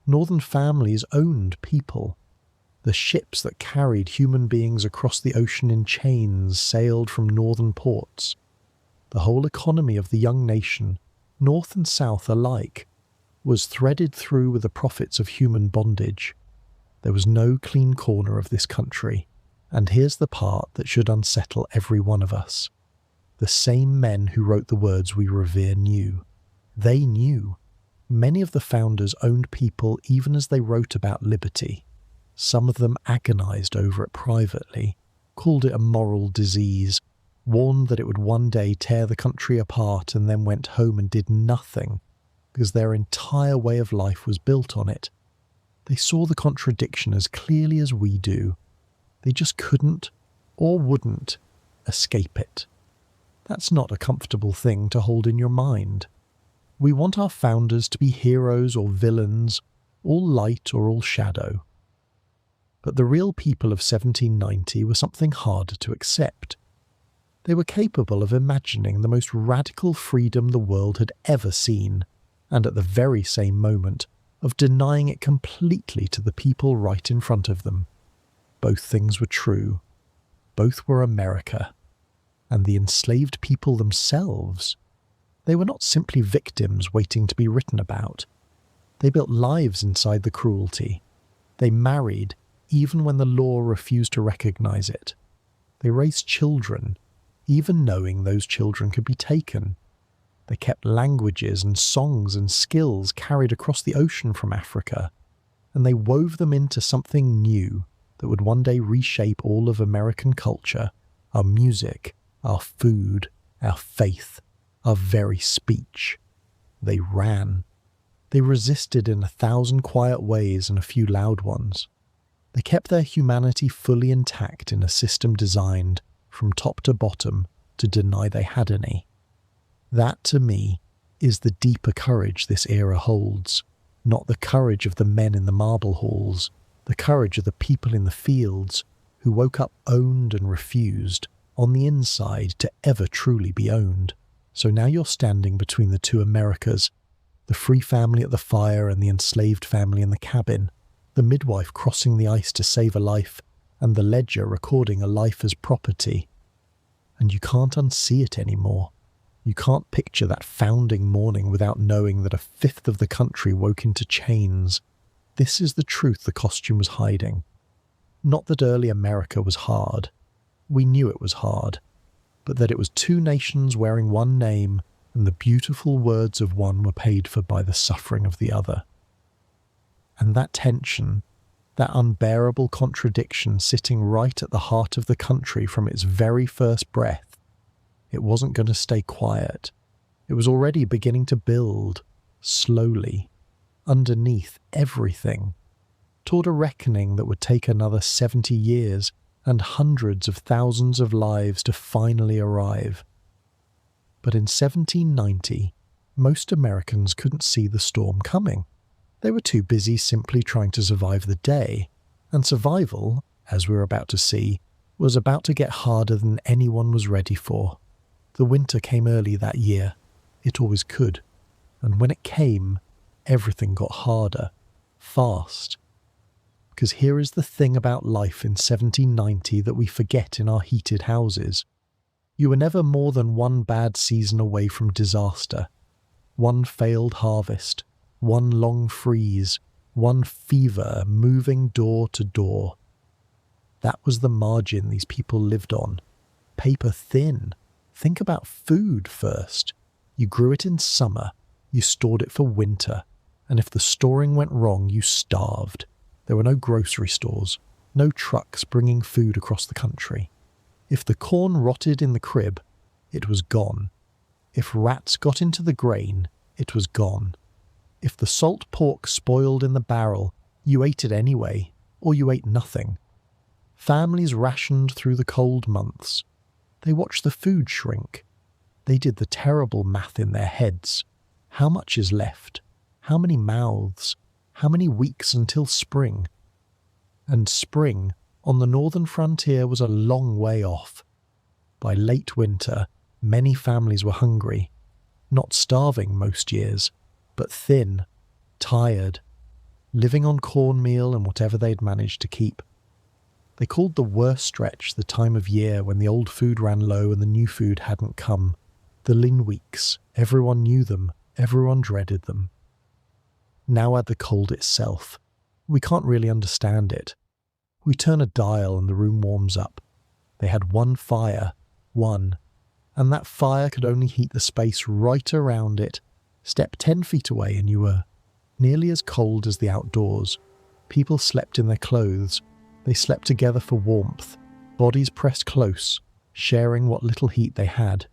Northern families owned people. The ships that carried human beings across the ocean in chains sailed from northern ports. The whole economy of the young nation, North and South alike, was threaded through with the profits of human bondage. There was no clean corner of this country, and here's the part that should unsettle every one of us. The same men who wrote the words we revere knew. They knew. Many of the founders owned people even as they wrote about liberty. Some of them agonized over it privately, called it a moral disease, warned that it would one day tear the country apart, and then went home and did nothing, because their entire way of life was built on it. They saw the contradiction as clearly as we do. They just couldn't, or wouldn't, escape it. That's not a comfortable thing to hold in your mind. We want our founders to be heroes or villains, all light or all shadow. But the real people of 1790 were something harder to accept. They were capable of imagining the most radical freedom the world had ever seen, and at the very same moment of denying it completely to the people right in front of them. Both things were true. Both were America. And the enslaved people themselves, they were not simply victims waiting to be written about. They built lives inside the cruelty. They married even when the law refused to recognize it. They raised children, even knowing those children could be taken. They kept languages and songs and skills carried across the ocean from Africa, and they wove them into something new that would one day reshape all of American culture, our music, our food, our faith, our very speech. They ran. They resisted in 1,000 quiet ways and a few loud ones. They kept their humanity fully intact in a system designed, from top to bottom, to deny they had any. That, to me, is the deeper courage this era holds, not the courage of the men in the marble halls, the courage of the people in the fields who woke up owned and refused, on the inside, to ever truly be owned. So now you're standing between the two Americas, the free family at the fire and the enslaved family in the cabin, the midwife crossing the ice to save a life, and the ledger recording a life as property. And you can't unsee it anymore. You can't picture that founding morning without knowing that a fifth of the country woke into chains. This is the truth the costume was hiding. Not that early America was hard. We knew it was hard. But that it was two nations wearing one name, and the beautiful words of one were paid for by the suffering of the other. And that tension, that unbearable contradiction sitting right at the heart of the country from its very first breath, it wasn't going to stay quiet. It was already beginning to build, slowly, underneath everything, toward a reckoning that would take another 70 years and hundreds of thousands of lives to finally arrive. But in 1790, most Americans couldn't see the storm coming. They were too busy simply trying to survive the day, and survival, as we're about to see, was about to get harder than anyone was ready for. The winter came early that year. It always could. And when it came, everything got harder, fast. Because here is the thing about life in 1790 that we forget in our heated houses. You were never more than one bad season away from disaster. One failed harvest, one long freeze, one fever moving door to door. That was the margin these people lived on. Paper thin. Think about food first. You grew it in summer, you stored it for winter, and if the storing went wrong, you starved. There were no grocery stores, no trucks bringing food across the country. If the corn rotted in the crib, it was gone. If rats got into the grain, it was gone. If the salt pork spoiled in the barrel, you ate it anyway, or you ate nothing. Families rationed through the cold months. They watched the food shrink. They did the terrible math in their heads. How much is left? How many mouths? How many weeks until spring? And spring, on the northern frontier, was a long way off. By late winter, many families were hungry. Not starving most years, but thin, tired, living on cornmeal and whatever they'd managed to keep. They called the worst stretch the time of year when the old food ran low and the new food hadn't come. The lean weeks. Everyone knew them. Everyone dreaded them. Now add the cold itself. We can't really understand it. We turn a dial and the room warms up. They had one fire, one, and that fire could only heat the space right around it. Step 10 feet away and you were nearly as cold as the outdoors. People slept in their clothes. They slept together for warmth, bodies pressed close, sharing what little heat they had.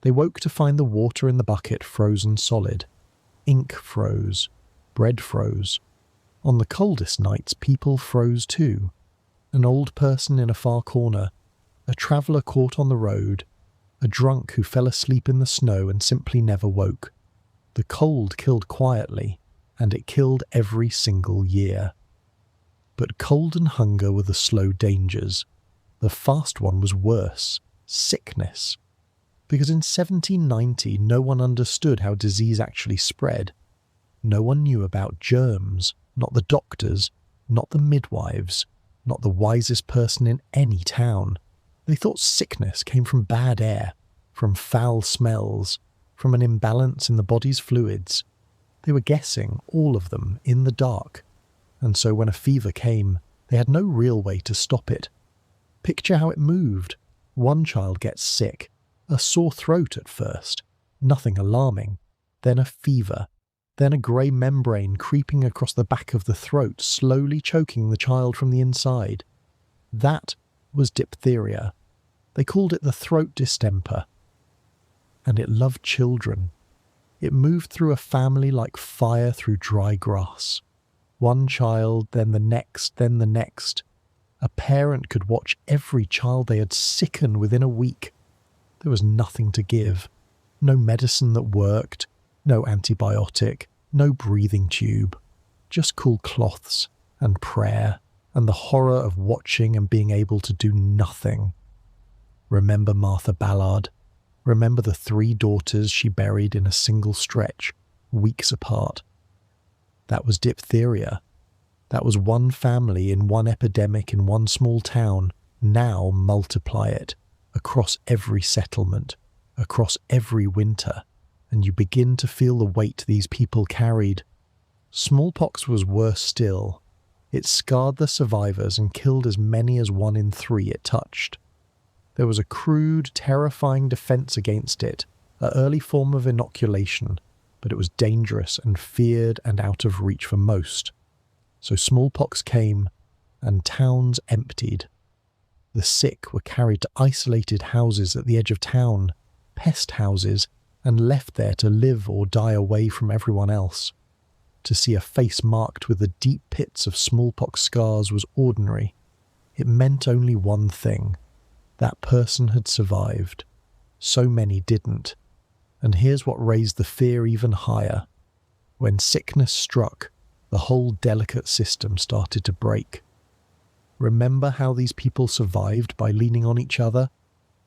They woke to find the water in the bucket frozen solid. Ink froze. Bread froze. On the coldest nights, people froze too. An old person in a far corner, a traveller caught on the road, a drunk who fell asleep in the snow and simply never woke. The cold killed quietly, and it killed every single year. But cold and hunger were the slow dangers. The fast one was worse, sickness. Because in 1790 no one understood how disease actually spread. No one knew about germs, not the doctors, not the midwives, not the wisest person in any town. They thought sickness came from bad air, from foul smells, from an imbalance in the body's fluids. They were guessing, all of them, in the dark. And so when a fever came, they had no real way to stop it. Picture how it moved. One child gets sick, a sore throat at first, nothing alarming, then a fever, then a grey membrane creeping across the back of the throat, slowly choking the child from the inside. That was diphtheria. They called it the throat distemper. And it loved children. It moved through a family like fire through dry grass. One child, then the next, then the next. A parent could watch every child they had sicken within a week. There was nothing to give. No medicine that worked, no antibiotic, no breathing tube. Just cool cloths and prayer and the horror of watching and being able to do nothing. Remember Martha Ballard. Remember the 3 daughters she buried in a single stretch, weeks apart. That was diphtheria. That was one family in one epidemic in one small town. Now multiply it across every settlement, across every winter, and you begin to feel the weight these people carried. Smallpox was worse still. It scarred the survivors and killed as many as 1 in 3 it touched. There was a crude, terrifying defense against it, an early form of inoculation, but it was dangerous and feared and out of reach for most. So smallpox came, and towns emptied. The sick were carried to isolated houses at the edge of town, pest houses, and left there to live or die away from everyone else. To see a face marked with the deep pits of smallpox scars was ordinary. It meant only one thing. That person had survived. So many didn't. And here's what raised the fear even higher. When sickness struck, the whole delicate system started to break. Remember how these people survived by leaning on each other?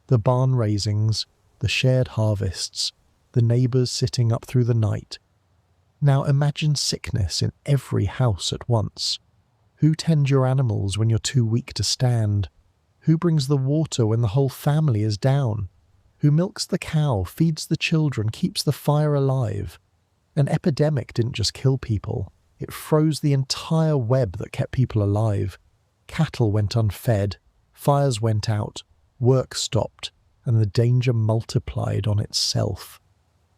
The barn raisings, the shared harvests, the neighbours sitting up through the night, Now imagine sickness in every house at once. Who tends your animals when you're too weak to stand? Who brings the water when the whole family is down? Who milks the cow, feeds the children, keeps the fire alive? An epidemic didn't just kill people, it froze the entire web that kept people alive. Cattle went unfed, fires went out, work stopped, and the danger multiplied on itself.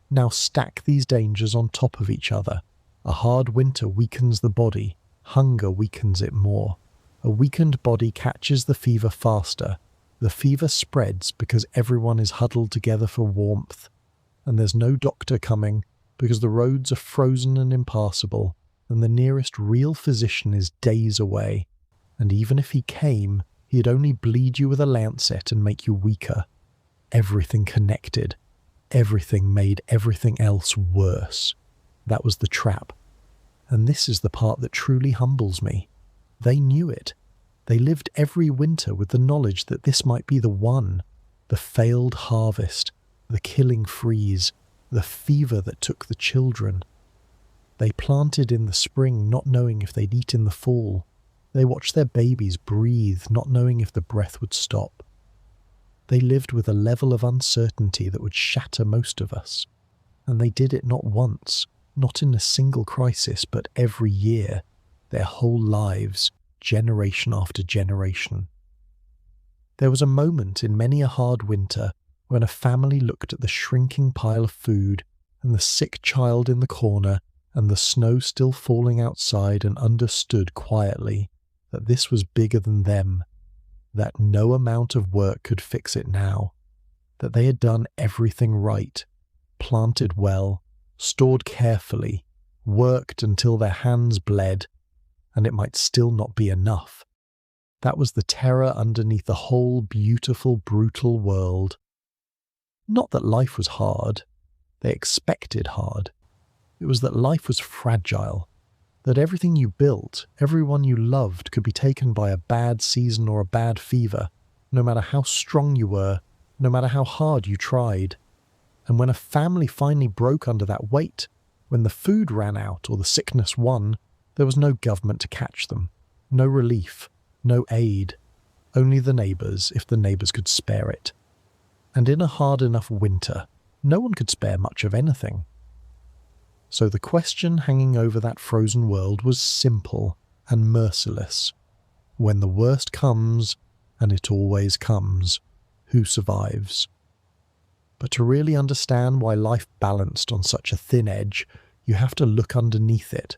Now stack these dangers on top of each other. A hard winter weakens the body, hunger weakens it more. A weakened body catches the fever faster. The fever spreads because everyone is huddled together for warmth, and there's no doctor coming because the roads are frozen and impassable, and the nearest real physician is days away. And even if he came, he'd only bleed you with a lancet and make you weaker. Everything connected. Everything made everything else worse. That was the trap. And this is the part that truly humbles me. They knew it. They lived every winter with the knowledge that this might be the one, the failed harvest, the killing freeze, the fever that took the children. They planted in the spring not knowing if they'd eat in the fall. They watched their babies breathe not knowing if the breath would stop. They lived with a level of uncertainty that would shatter most of us. And they did it not once, not in a single crisis, but every year, their whole lives, generation after generation. There was a moment in many a hard winter when a family looked at the shrinking pile of food and the sick child in the corner and the snow still falling outside and understood quietly that this was bigger than them, that no amount of work could fix it now, that they had done everything right, planted well, stored carefully, worked until their hands bled, and it might still not be enough. That was the terror underneath the whole beautiful, brutal world. Not that life was hard. They expected hard. It was that life was fragile, that everything you built, everyone you loved could be taken by a bad season or a bad fever, no matter how strong you were, no matter how hard you tried. And when a family finally broke under that weight, when the food ran out or the sickness won, there was no government to catch them, no relief, no aid, only the neighbours if the neighbours could spare it. And in a hard enough winter, no one could spare much of anything. So the question hanging over that frozen world was simple and merciless. When the worst comes, and it always comes, who survives? But to really understand why life balanced on such a thin edge, you have to look underneath it.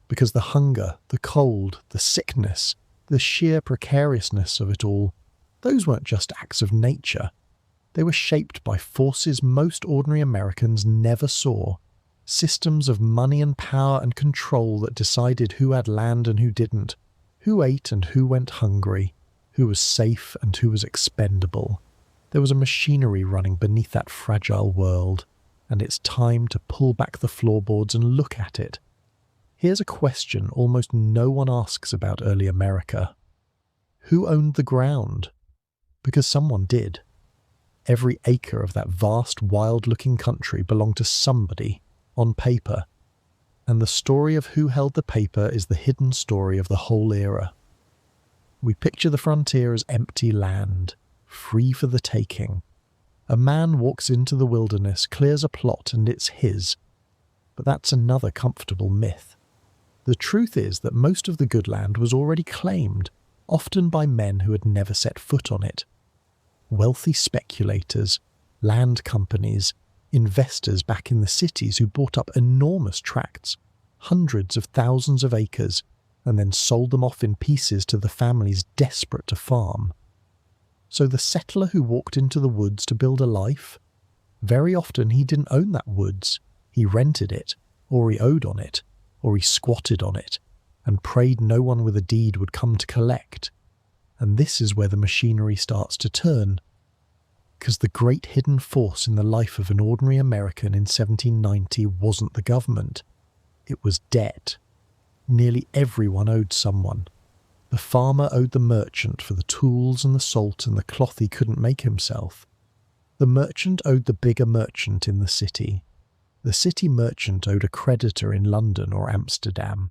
Because the hunger, the cold, the sickness, the sheer precariousness of it all, those weren't just acts of nature. They were shaped by forces most ordinary Americans never saw. Systems of money and power and control that decided who had land and who didn't, who ate and who went hungry, who was safe and who was expendable. There was a machinery running beneath that fragile world, and it's time to pull back the floorboards and look at it. Here's a question almost no one asks about early America. Who owned the ground? Because someone did. Every acre of that vast, wild-looking country belonged to somebody, on paper, and the story of who held the paper is the hidden story of the whole era. We picture the frontier as empty land, free for the taking. A man walks into the wilderness, clears a plot, and it's his. But that's another comfortable myth. The truth is that most of the good land was already claimed, often by men who had never set foot on it. Wealthy speculators, land companies, investors back in the cities who bought up enormous tracts, hundreds of thousands of acres, and then sold them off in pieces to the families desperate to farm. So the settler who walked into the woods to build a life, very often he didn't own that woods. He rented it, or he owed on it, or he squatted on it, and prayed no one with a deed would come to collect. And this is where the machinery starts to turn. Because the great hidden force in the life of an ordinary American in 1790 wasn't the government. It was debt. Nearly everyone owed someone. The farmer owed the merchant for the tools and the salt and the cloth he couldn't make himself. The merchant owed the bigger merchant in the city. The city merchant owed a creditor in London or Amsterdam.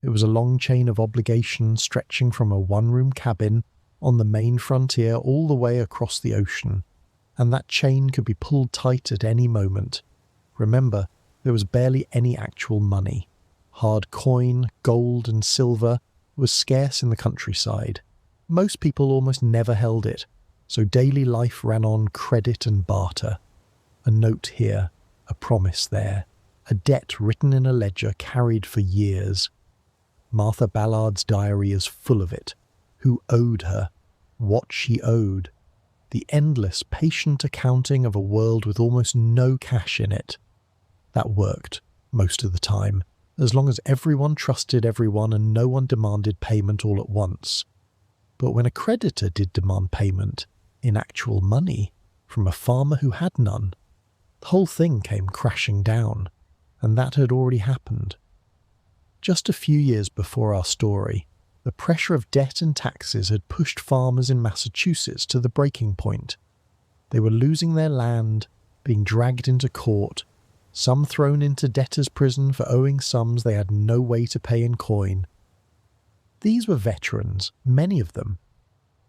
It was a long chain of obligations stretching from a one-room cabin on the main frontier all the way across the ocean, and that chain could be pulled tight at any moment. Remember, there was barely any actual money. Hard coin, gold and silver was scarce in the countryside. Most people almost never held it, so daily life ran on credit and barter. A note here, a promise there, a debt written in a ledger carried for years. Martha Ballard's diary is full of it. Who owed her? What she owed? The endless, patient accounting of a world with almost no cash in it. That worked, most of the time, as long as everyone trusted everyone and no one demanded payment all at once. But when a creditor did demand payment, in actual money, from a farmer who had none, the whole thing came crashing down, and that had already happened. Just a few years before our story, the pressure of debt and taxes had pushed farmers in Massachusetts to the breaking point. They were losing their land, being dragged into court, some thrown into debtor's prison for owing sums they had no way to pay in coin. These were veterans, many of them,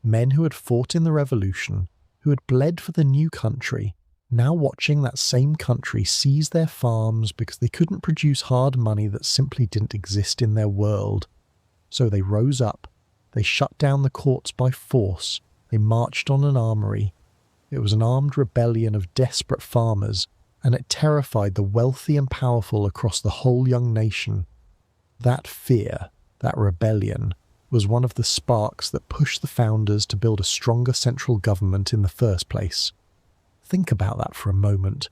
men who had fought in the Revolution, who had bled for the new country, now watching that same country seize their farms because they couldn't produce hard money that simply didn't exist in their world. So they rose up, they shut down the courts by force, they marched on an armory. It was an armed rebellion of desperate farmers, and it terrified the wealthy and powerful across the whole young nation. That fear, that rebellion, was one of the sparks that pushed the founders to build a stronger central government in the first place. Think about that for a moment.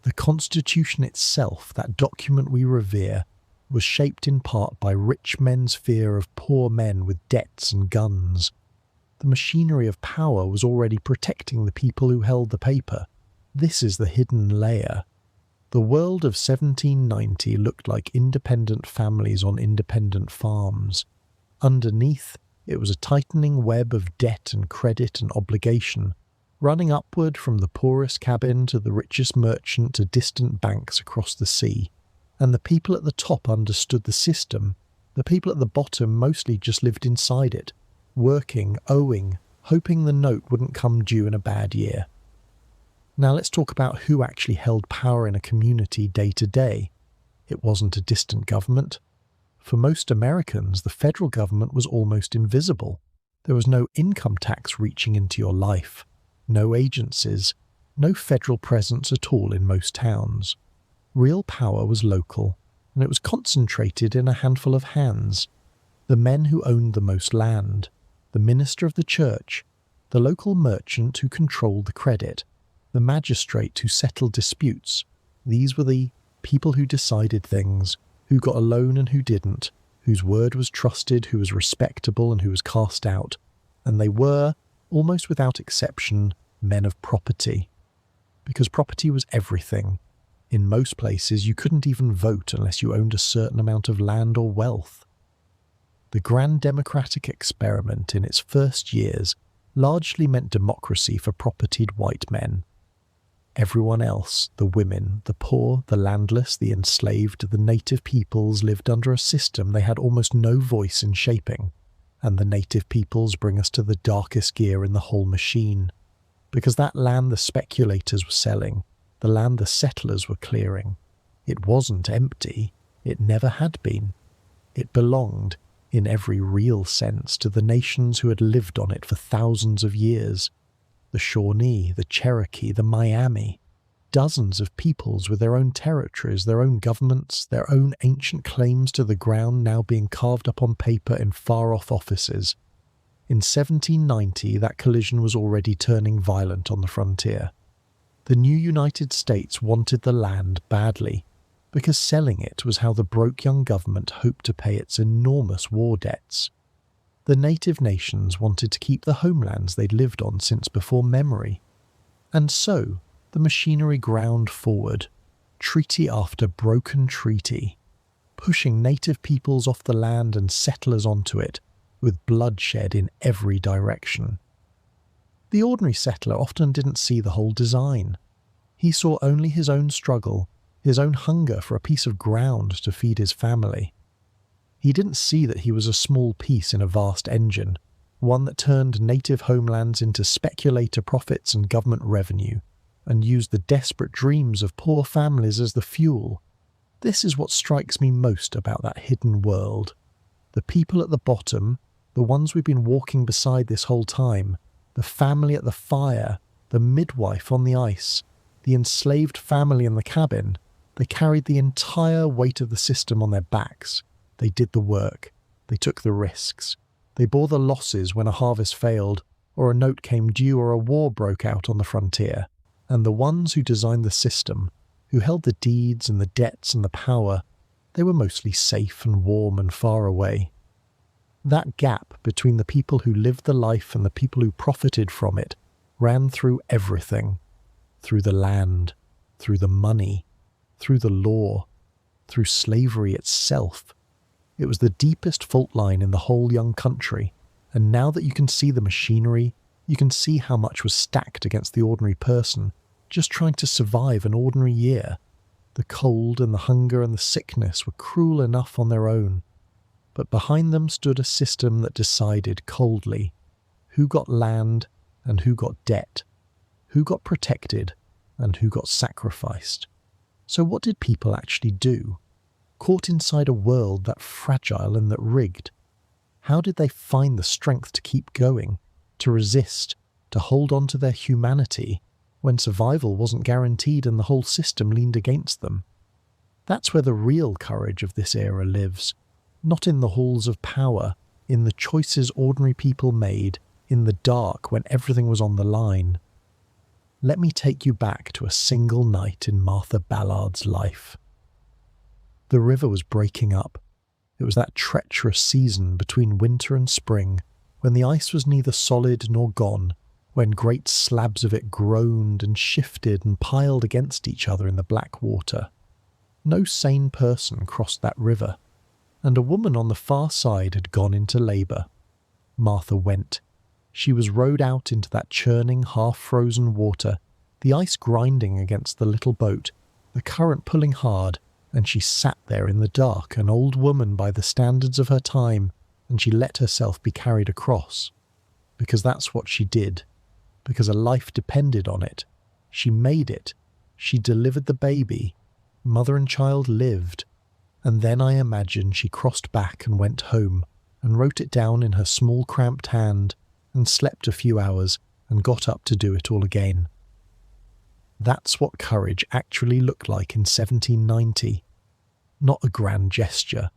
The Constitution itself, that document we revere, was shaped in part by rich men's fear of poor men with debts and guns. The machinery of power was already protecting the people who held the paper. This is the hidden layer. The world of 1790 looked like independent families on independent farms. Underneath, it was a tightening web of debt and credit and obligation, running upward from the poorest cabin to the richest merchant to distant banks across the sea. And the people at the top understood the system. The people at the bottom mostly just lived inside it, working, owing, hoping the note wouldn't come due in a bad year. Now let's talk about who actually held power in a community day to day. It wasn't a distant government. For most Americans, the federal government was almost invisible. There was no income tax reaching into your life, no agencies, no federal presence at all in most towns. Real power was local, and it was concentrated in a handful of hands. The men who owned the most land, the minister of the church, the local merchant who controlled the credit, the magistrate who settled disputes. These were the people who decided things, who got a loan and who didn't, whose word was trusted, who was respectable and who was cast out. And they were, almost without exception, men of property. Because property was everything. In most places, you couldn't even vote unless you owned a certain amount of land or wealth. The grand democratic experiment in its first years largely meant democracy for propertied white men. Everyone else, the women, the poor, the landless, the enslaved, the native peoples lived under a system they had almost no voice in shaping. And the native peoples bring us to the darkest gear in the whole machine. Because that land the speculators were selling, the land the settlers were clearing, it wasn't empty. It never had been. It belonged, in every real sense, to the nations who had lived on it for thousands of years. The Shawnee, the Cherokee, the Miami. Dozens of peoples with their own territories, their own governments, their own ancient claims to the ground now being carved up on paper in far-off offices. In 1790, that collision was already turning violent on the frontier. The new United States wanted the land badly, because selling it was how the broke young government hoped to pay its enormous war debts. The native nations wanted to keep the homelands they'd lived on since before memory. And so, the machinery ground forward, treaty after broken treaty, pushing native peoples off the land and settlers onto it, with bloodshed in every direction. The ordinary settler often didn't see the whole design. He saw only his own struggle, his own hunger for a piece of ground to feed his family. He didn't see that he was a small piece in a vast engine, one that turned native homelands into speculator profits and government revenue, and used the desperate dreams of poor families as the fuel. This is what strikes me most about that hidden world. The people at the bottom, the ones we've been walking beside this whole time, the family at the fire, the midwife on the ice, the enslaved family in the cabin, they carried the entire weight of the system on their backs. They did the work. They took the risks. They bore the losses when a harvest failed, or a note came due, or a war broke out on the frontier. And the ones who designed the system, who held the deeds and the debts and the power, they were mostly safe and warm and far away. That gap between the people who lived the life and the people who profited from it ran through everything. Through the land, through the money, through the law, through slavery itself. It was the deepest fault line in the whole young country, and now that you can see the machinery, you can see how much was stacked against the ordinary person, just trying to survive an ordinary year. The cold and the hunger and the sickness were cruel enough on their own, but behind them stood a system that decided coldly who got land and who got debt, who got protected and who got sacrificed. So what did people actually do? Caught inside a world that fragile and that rigged, how did they find the strength to keep going, to resist, to hold on to their humanity when survival wasn't guaranteed and the whole system leaned against them? That's where the real courage of this era lives, not in the halls of power, in the choices ordinary people made, in the dark when everything was on the line. Let me take you back to a single night in Martha Ballard's life. The river was breaking up. It was that treacherous season between winter and spring, when the ice was neither solid nor gone, when great slabs of it groaned and shifted and piled against each other in the black water. No sane person crossed that river, and a woman on the far side had gone into labour. Martha went. She was rowed out into that churning, half-frozen water, the ice grinding against the little boat, the current pulling hard, and she sat there in the dark, an old woman by the standards of her time, and she let herself be carried across. Because that's what she did. Because a life depended on it. She made it. She delivered the baby. Mother and child lived. And then I imagine she crossed back and went home, and wrote it down in her small cramped hand, and slept a few hours, and got up to do it all again. That's what courage actually looked like in 1790. Not a grand gesture,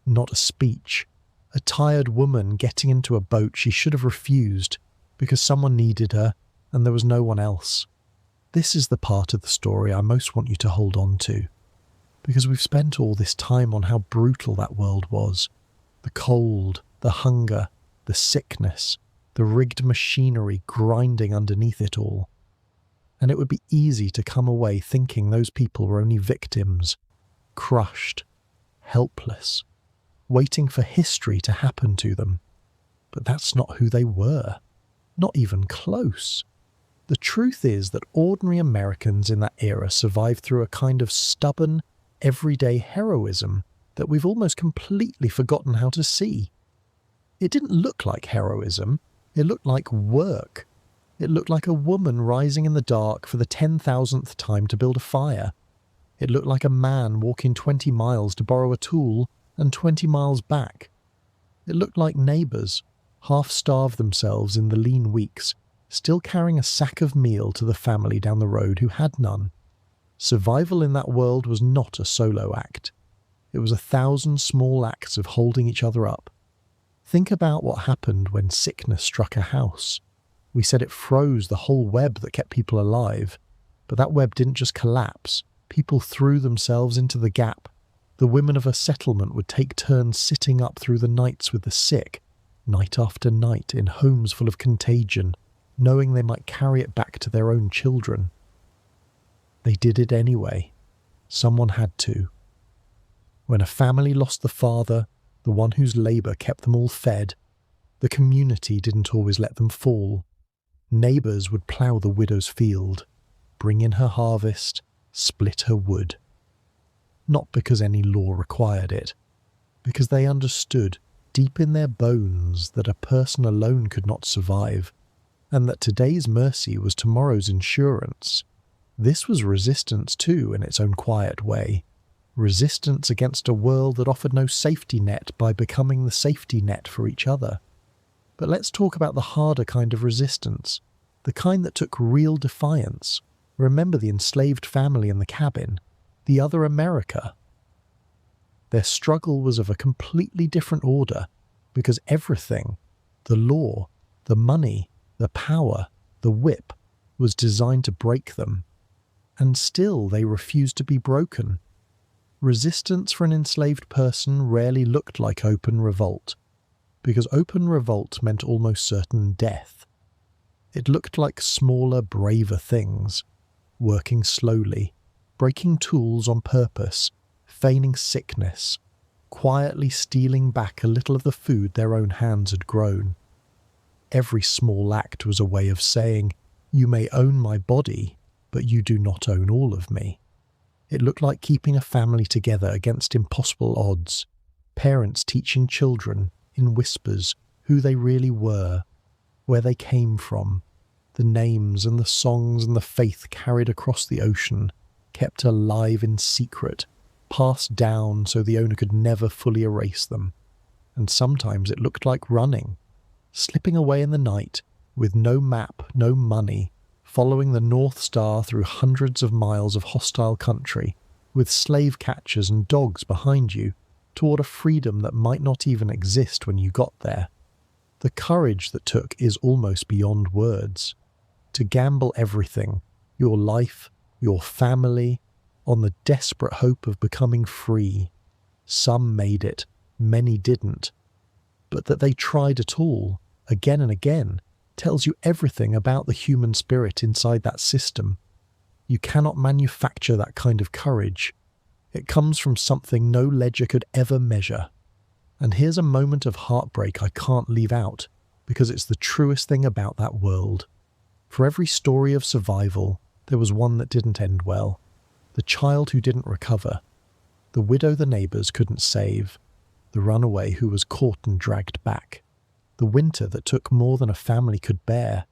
not a speech, a tired woman getting into a boat she should have refused because someone needed her and there was no one else. This is the part of the story I most want you to hold on to, because we've spent all this time on how brutal that world was. The cold, the hunger, the sickness, the rigged machinery grinding underneath it all. And it would be easy to come away thinking those people were only victims, crushed, helpless, waiting for history to happen to them. But that's not who they were, not even close. The truth is that ordinary Americans in that era survived through a kind of stubborn, everyday heroism that we've almost completely forgotten how to see. It didn't look like heroism, it looked like work. It looked like a woman rising in the dark for the 10,000th time to build a fire. It looked like a man walking 20 miles to borrow a tool and 20 miles back. It looked like neighbours, half-starved themselves in the lean weeks, still carrying a sack of meal to the family down the road who had none. Survival in that world was not a solo act. It was 1,000 small acts of holding each other up. Think about what happened when sickness struck a house. We said it froze the whole web that kept people alive, but that web didn't just collapse. People threw themselves into the gap. The women of a settlement would take turns sitting up through the nights with the sick, night after night in homes full of contagion, knowing they might carry it back to their own children. They did it anyway. Someone had to. When a family lost the father, the one whose labour kept them all fed, the community didn't always let them fall. Neighbours would plough the widow's field, bring in her harvest, split her wood. not because any law required it, because they understood deep in their bones that a person alone could not survive, and that today's mercy was tomorrow's insurance. This was resistance too, in its own quiet way. Resistance against a world that offered no safety net by becoming the safety net for each other. But let's talk about the harder kind of resistance, the kind that took real defiance. Remember the enslaved family in the cabin, the other America. Their struggle was of a completely different order, because everything, the law, the money, the power, the whip, was designed to break them. And still they refused to be broken. Resistance for an enslaved person rarely looked like open revolt, because open revolt meant almost certain death. It looked like smaller, braver things, working slowly, breaking tools on purpose, feigning sickness, quietly stealing back a little of the food their own hands had grown. Every small act was a way of saying, "You may own my body, but you do not own all of me." It looked like keeping a family together against impossible odds, parents teaching children, in whispers, who they really were, where they came from, the names and the songs and the faith carried across the ocean, kept alive in secret, passed down so the owner could never fully erase them. And sometimes it looked like running, slipping away in the night, with no map, no money, following the North Star through hundreds of miles of hostile country, with slave catchers and dogs behind you, toward a freedom that might not even exist when you got there. The courage that took is almost beyond words. To gamble everything, your life, your family, on the desperate hope of becoming free. Some made it, many didn't. But that they tried at all, again and again, tells you everything about the human spirit inside that system. You cannot manufacture that kind of courage. It comes from something no ledger could ever measure. And here's a moment of heartbreak I can't leave out, because it's the truest thing about that world. For every story of survival, there was one that didn't end well. The child who didn't recover. The widow the neighbours couldn't save. The runaway who was caught and dragged back. The winter that took more than a family could bear.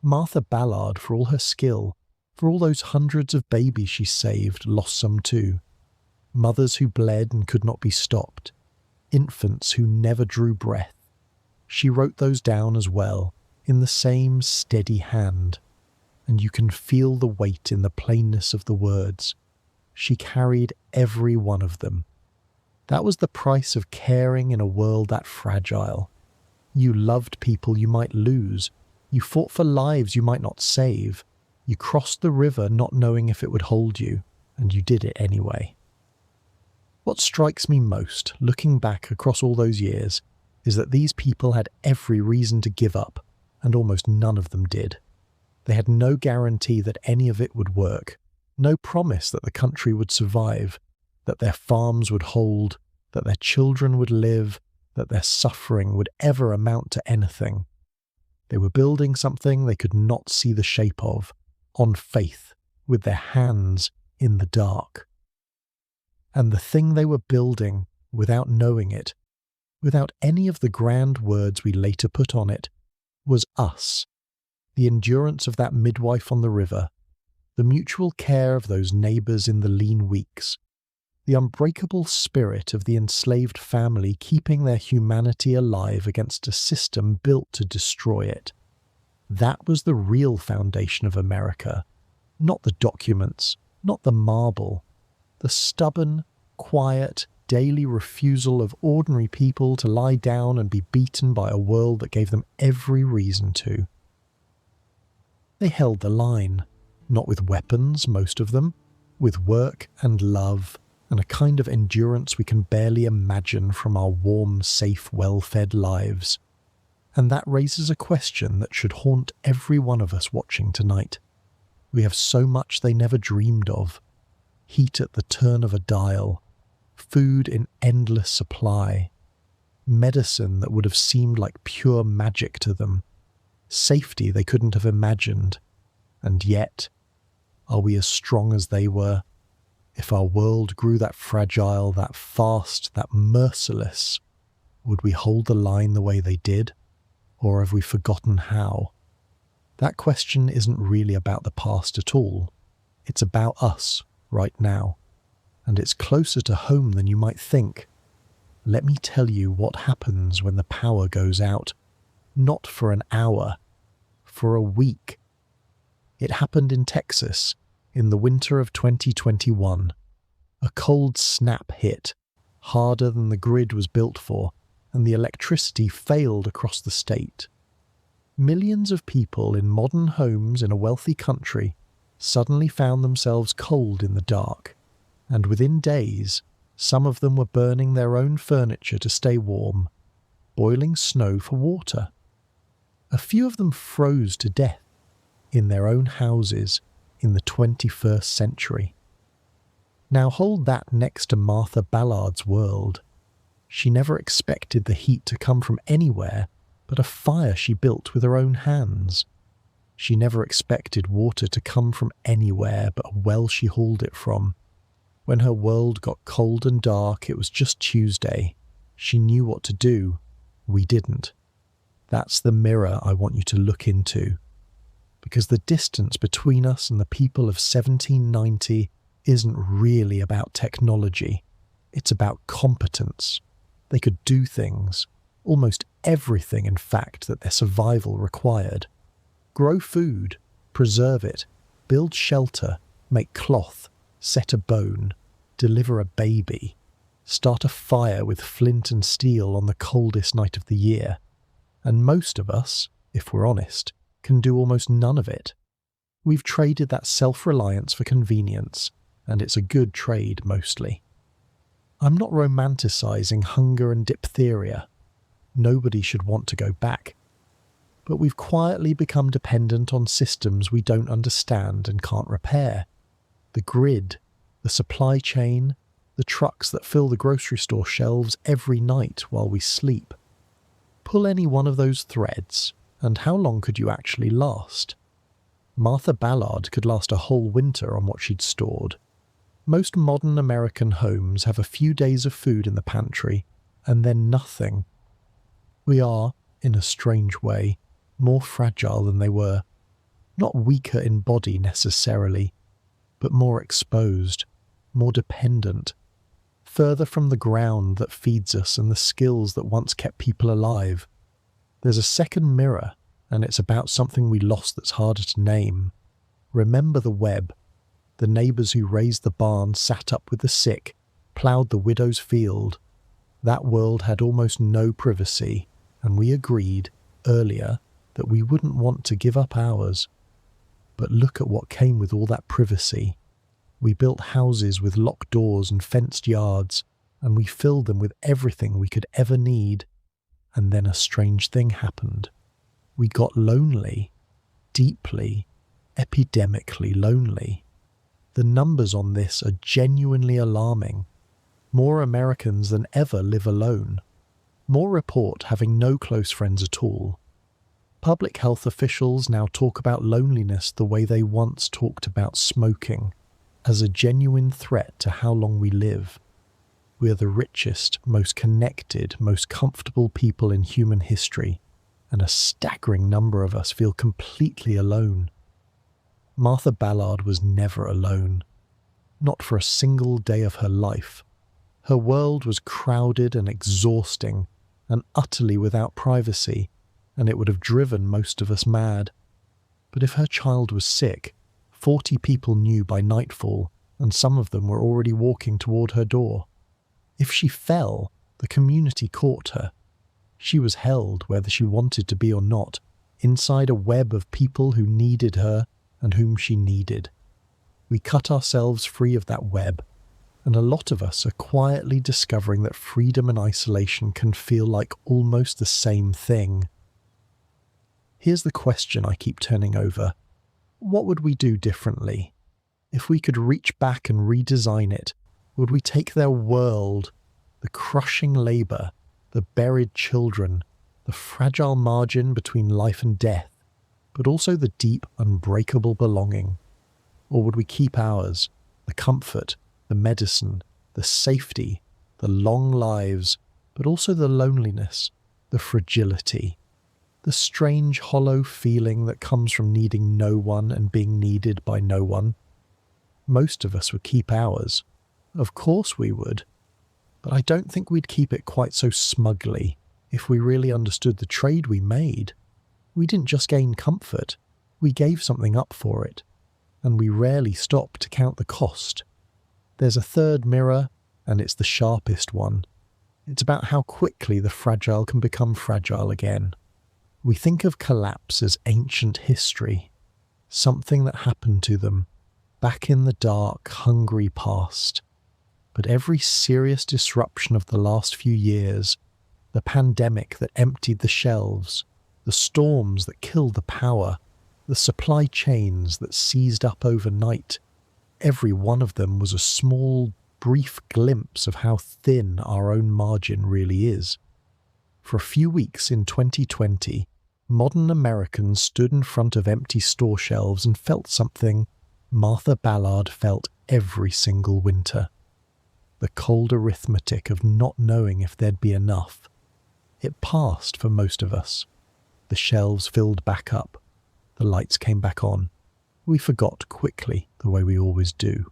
Martha Ballard, for all her skill, for all those hundreds of babies she saved, lost some too. Mothers who bled and could not be stopped. Infants who never drew breath. She wrote those down as well, in the same steady hand. And you can feel the weight in the plainness of the words. She carried every one of them. That was the price of caring in a world that fragile. You loved people you might lose. You fought for lives you might not save. You crossed the river not knowing if it would hold you, and you did it anyway. What strikes me most, looking back across all those years, is that these people had every reason to give up, and almost none of them did. They had no guarantee that any of it would work, no promise that the country would survive, that their farms would hold, that their children would live, that their suffering would ever amount to anything. They were building something they could not see the shape of, on faith, with their hands in the dark. And the thing they were building, without knowing it, without any of the grand words we later put on it, was us. The endurance of that midwife on the river, the mutual care of those neighbours in the lean weeks, the unbreakable spirit of the enslaved family keeping their humanity alive against a system built to destroy it. That was the real foundation of America, not the documents, not the marble, the stubborn, quiet, daily refusal of ordinary people to lie down and be beaten by a world that gave them every reason to. They held the line, not with weapons, most of them, with work and love, and a kind of endurance we can barely imagine from our warm, safe, well-fed lives. And that raises a question that should haunt every one of us watching tonight. We have so much they never dreamed of. Heat at the turn of a dial, food in endless supply, medicine that would have seemed like pure magic to them, safety they couldn't have imagined. And yet, are we as strong as they were? If our world grew that fragile, that fast, that merciless, would we hold the line the way they did? Or have we forgotten how? That question isn't really about the past at all. It's about us right now. And it's closer to home than you might think. Let me tell you what happens when the power goes out. Not for an hour, for a week. It happened in Texas in the winter of 2021. A cold snap hit, harder than the grid was built for, and the electricity failed across the state. Millions of people in modern homes in a wealthy country suddenly found themselves cold in the dark, and within days, some of them were burning their own furniture to stay warm, boiling snow for water. A few of them froze to death in their own houses in the 21st century. Now hold that next to Martha Ballard's world. She never expected the heat to come from anywhere but a fire she built with her own hands. She never expected water to come from anywhere but a well she hauled it from. When her world got cold and dark, it was just Tuesday. She knew what to do. We didn't. That's the mirror I want you to look into. Because the distance between us and the people of 1790 isn't really about technology. It's about competence. They could do things, almost everything in fact that their survival required. Grow food, preserve it, build shelter, make cloth, set a bone, deliver a baby, start a fire with flint and steel on the coldest night of the year. And most of us, if we're honest, can do almost none of it. We've traded that self-reliance for convenience, and it's a good trade mostly. I'm not romanticising hunger and diphtheria. Nobody should want to go back. But we've quietly become dependent on systems we don't understand and can't repair. The grid, the supply chain, the trucks that fill the grocery store shelves every night while we sleep. Pull any one of those threads, and how long could you actually last? Martha Ballard could last a whole winter on what she'd stored. Most modern American homes have a few days of food in the pantry, and then nothing. We are, in a strange way, more fragile than they were. Not weaker in body necessarily, but more exposed, more dependent, further from the ground that feeds us and the skills that once kept people alive. There's a second mirror, and it's about something we lost that's harder to name. Remember the web. The neighbours who raised the barn sat up with the sick, ploughed the widow's field. That world had almost no privacy, and we agreed, earlier, that we wouldn't want to give up ours. But look at what came with all that privacy. We built houses with locked doors and fenced yards, and we filled them with everything we could ever need. And then a strange thing happened. We got lonely, deeply, epidemically lonely. The numbers on this are genuinely alarming. More Americans than ever live alone. More report having no close friends at all. Public health officials now talk about loneliness the way they once talked about smoking, as a genuine threat to how long we live. We are the richest, most connected, most comfortable people in human history, and a staggering number of us feel completely alone. Martha Ballard was never alone. Not for a single day of her life. Her world was crowded and exhausting, and utterly without privacy, and it would have driven most of us mad. But if her child was sick, 40 people knew by nightfall, and some of them were already walking toward her door. If she fell, the community caught her. She was held, whether she wanted to be or not, inside a web of people who needed her and whom she needed. We cut ourselves free of that web, and a lot of us are quietly discovering that freedom and isolation can feel like almost the same thing. Here's the question I keep turning over. What would we do differently? If we could reach back and redesign it, would we take their world, the crushing labour, the buried children, the fragile margin between life and death, but also the deep, unbreakable belonging? Or would we keep ours, the comfort, the medicine, the safety, the long lives, but also the loneliness, the fragility, the strange hollow feeling that comes from needing no one and being needed by no one. Most of us would keep ours. Of course we would. But I don't think we'd keep it quite so smugly if we really understood the trade we made. We didn't just gain comfort, we gave something up for it, and we rarely stop to count the cost. There's a third mirror, and it's the sharpest one. It's about how quickly the fragile can become fragile again. We think of collapse as ancient history, something that happened to them back in the dark, hungry past. But every serious disruption of the last few years, the pandemic that emptied the shelves, the storms that killed the power, the supply chains that seized up overnight, every one of them was a small, brief glimpse of how thin our own margin really is. For a few weeks in 2020, modern Americans stood in front of empty store shelves and felt something Martha Ballard felt every single winter. The cold arithmetic of not knowing if there'd be enough. It passed for most of us. The shelves filled back up. The lights came back on. We forgot quickly, the way we always do.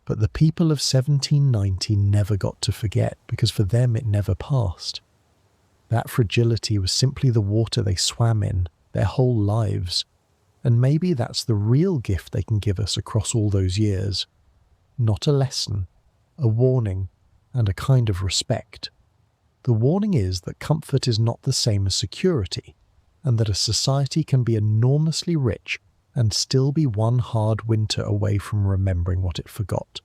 But the people of 1790 never got to forget, because for them it never passed. That fragility was simply the water they swam in their whole lives, and maybe that's the real gift they can give us across all those years. Not a lesson, a warning, and a kind of respect. The warning is that comfort is not the same as security, and that a society can be enormously rich and still be one hard winter away from remembering what it forgot.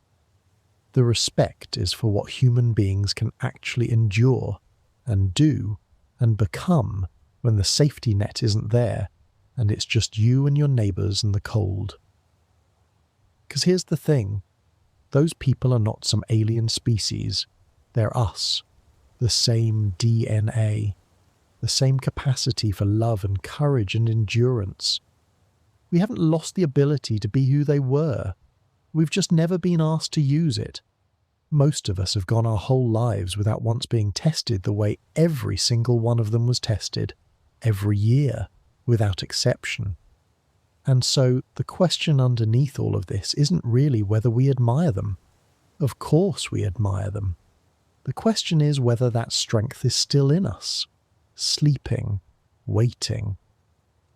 The respect is for what human beings can actually endure and do and become when the safety net isn't there and it's just you and your neighbours and the cold. Because here's the thing, those people are not some alien species, they're us, the same DNA, the same capacity for love and courage and endurance. We haven't lost the ability to be who they were. We've just never been asked to use it. Most of us have gone our whole lives without once being tested the way every single one of them was tested, every year, without exception. And so the question underneath all of this isn't really whether we admire them. Of course we admire them. The question is whether that strength is still in us, sleeping, waiting.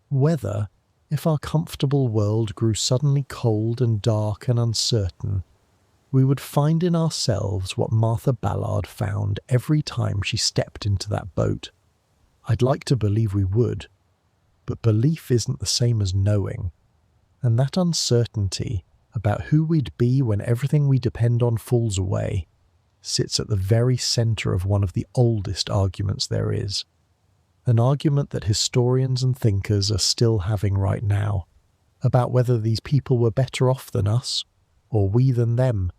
Whether, if our comfortable world grew suddenly cold and dark and uncertain, we would find in ourselves what Martha Ballard found every time she stepped into that boat. I'd like to believe we would, but belief isn't the same as knowing, and that uncertainty about who we'd be when everything we depend on falls away sits at the very centre of one of the oldest arguments there is. An argument that historians and thinkers are still having right now, about whether these people were better off than us, or we than them,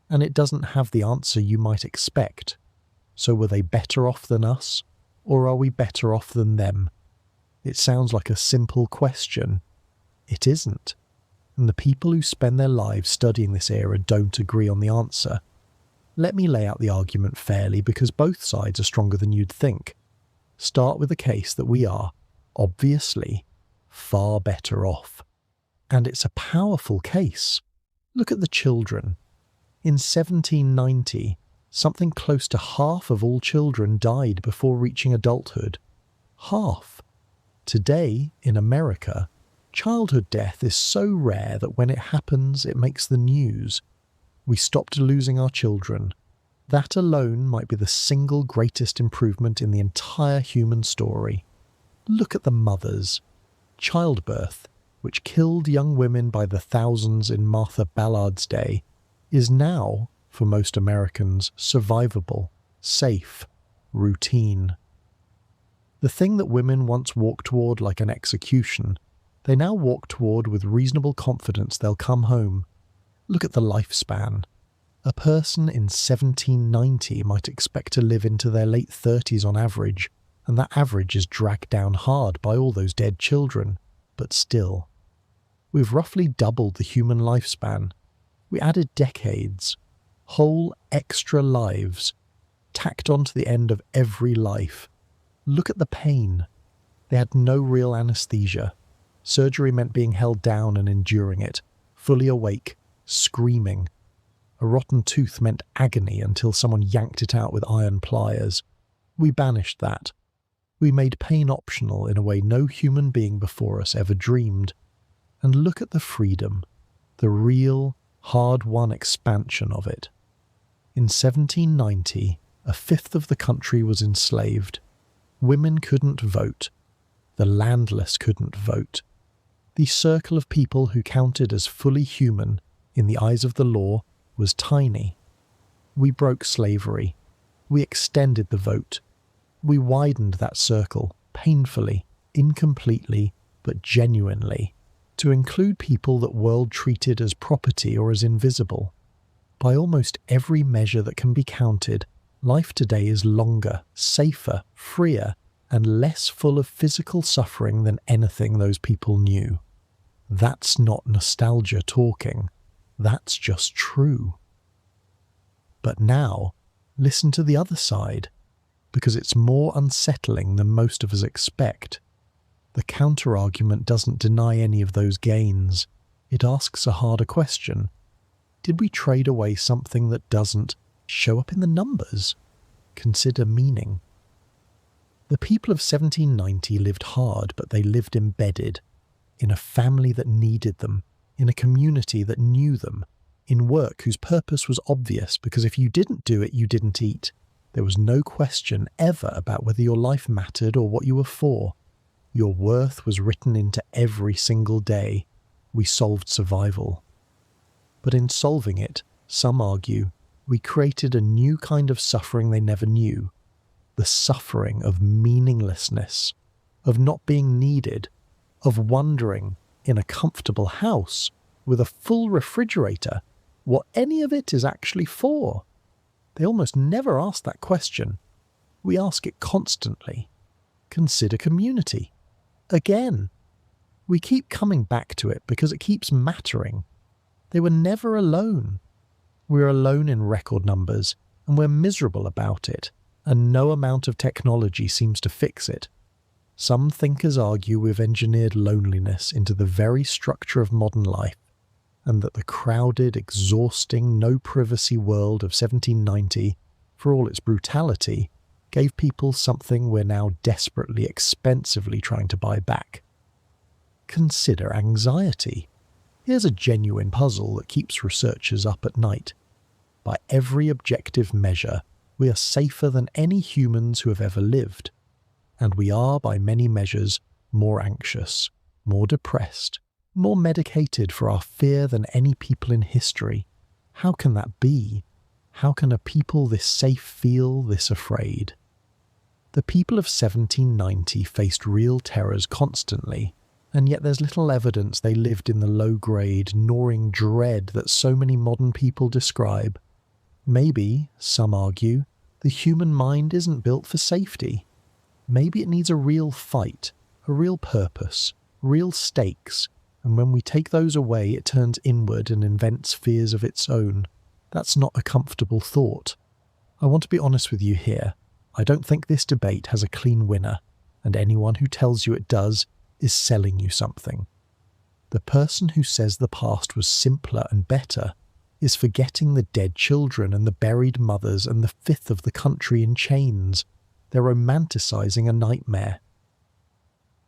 and it doesn't have the answer you might expect. So were they better off than us, or are we better off than them? It sounds like a simple question. It isn't, and the people who spend their lives studying this era don't agree on the answer. Let me lay out the argument fairly, because both sides are stronger than you'd think. Start with the case that we are, obviously, far better off. And it's a powerful case. Look at the children. In 1790, something close to half of all children died before reaching adulthood. Half. Today, in America, childhood death is so rare that when it happens, it makes the news. We stopped losing our children. That alone might be the single greatest improvement in the entire human story. Look at the mothers. Childbirth, which killed young women by the thousands in Martha Ballard's day, is now, for most Americans, survivable, safe, routine. The thing that women once walked toward like an execution, they now walk toward with reasonable confidence they'll come home. Look at the lifespan. A person in 1790 might expect to live into their late 30s on average, and that average is dragged down hard by all those dead children. But still, we've roughly doubled the human lifespan, We added decades, whole extra lives, tacked onto the end of every life. Look at the pain. They had no real anesthesia. Surgery meant being held down and enduring it, fully awake, screaming. A rotten tooth meant agony until someone yanked it out with iron pliers. We banished that. We made pain optional in a way no human being before us ever dreamed. And look at the freedom, the real, hard-won expansion of it. In 1790, a fifth of the country was enslaved. Women couldn't vote. The landless couldn't vote. The circle of people who counted as fully human in the eyes of the law was tiny. We broke slavery. We extended the vote. We widened that circle, painfully, incompletely, but genuinely, to include people that world treated as property or as invisible. By almost every measure that can be counted, life today is longer, safer, freer, and less full of physical suffering than anything those people knew. That's not nostalgia talking. That's just true. But now, listen to the other side, because it's more unsettling than most of us expect. The counter-argument doesn't deny any of those gains. It asks a harder question. Did we trade away something that doesn't show up in the numbers? Consider meaning. The people of 1790 lived hard, but they lived embedded, in a family that needed them, in a community that knew them, in work whose purpose was obvious because if you didn't do it, you didn't eat. There was no question ever about whether your life mattered or what you were for. Your worth was written into every single day. We solved survival. But in solving it, some argue, we created a new kind of suffering they never knew. The suffering of meaninglessness, of not being needed, of wondering, in a comfortable house, with a full refrigerator, what any of it is actually for. They almost never ask that question. We ask it constantly. Consider community. Again. We keep coming back to it because it keeps mattering. They were never alone. We're alone in record numbers, and we're miserable about it, and no amount of technology seems to fix it. Some thinkers argue we've engineered loneliness into the very structure of modern life, and that the crowded, exhausting, no-privacy world of 1790, for all its brutality, gave people something we're now desperately, expensively trying to buy back. Consider anxiety. Here's a genuine puzzle that keeps researchers up at night. By every objective measure, we are safer than any humans who have ever lived. And we are, by many measures, more anxious, more depressed, more medicated for our fear than any people in history. How can that be? How can a people this safe feel this afraid? The people of 1790 faced real terrors constantly, and yet there's little evidence they lived in the low-grade, gnawing dread that so many modern people describe. Maybe, some argue, the human mind isn't built for safety. Maybe it needs a real fight, a real purpose, real stakes, and when we take those away it turns inward and invents fears of its own. That's not a comfortable thought. I want to be honest with you here. I don't think this debate has a clean winner, and anyone who tells you it does is selling you something. The person who says the past was simpler and better is forgetting the dead children and the buried mothers and the fifth of the country in chains. They're romanticizing a nightmare.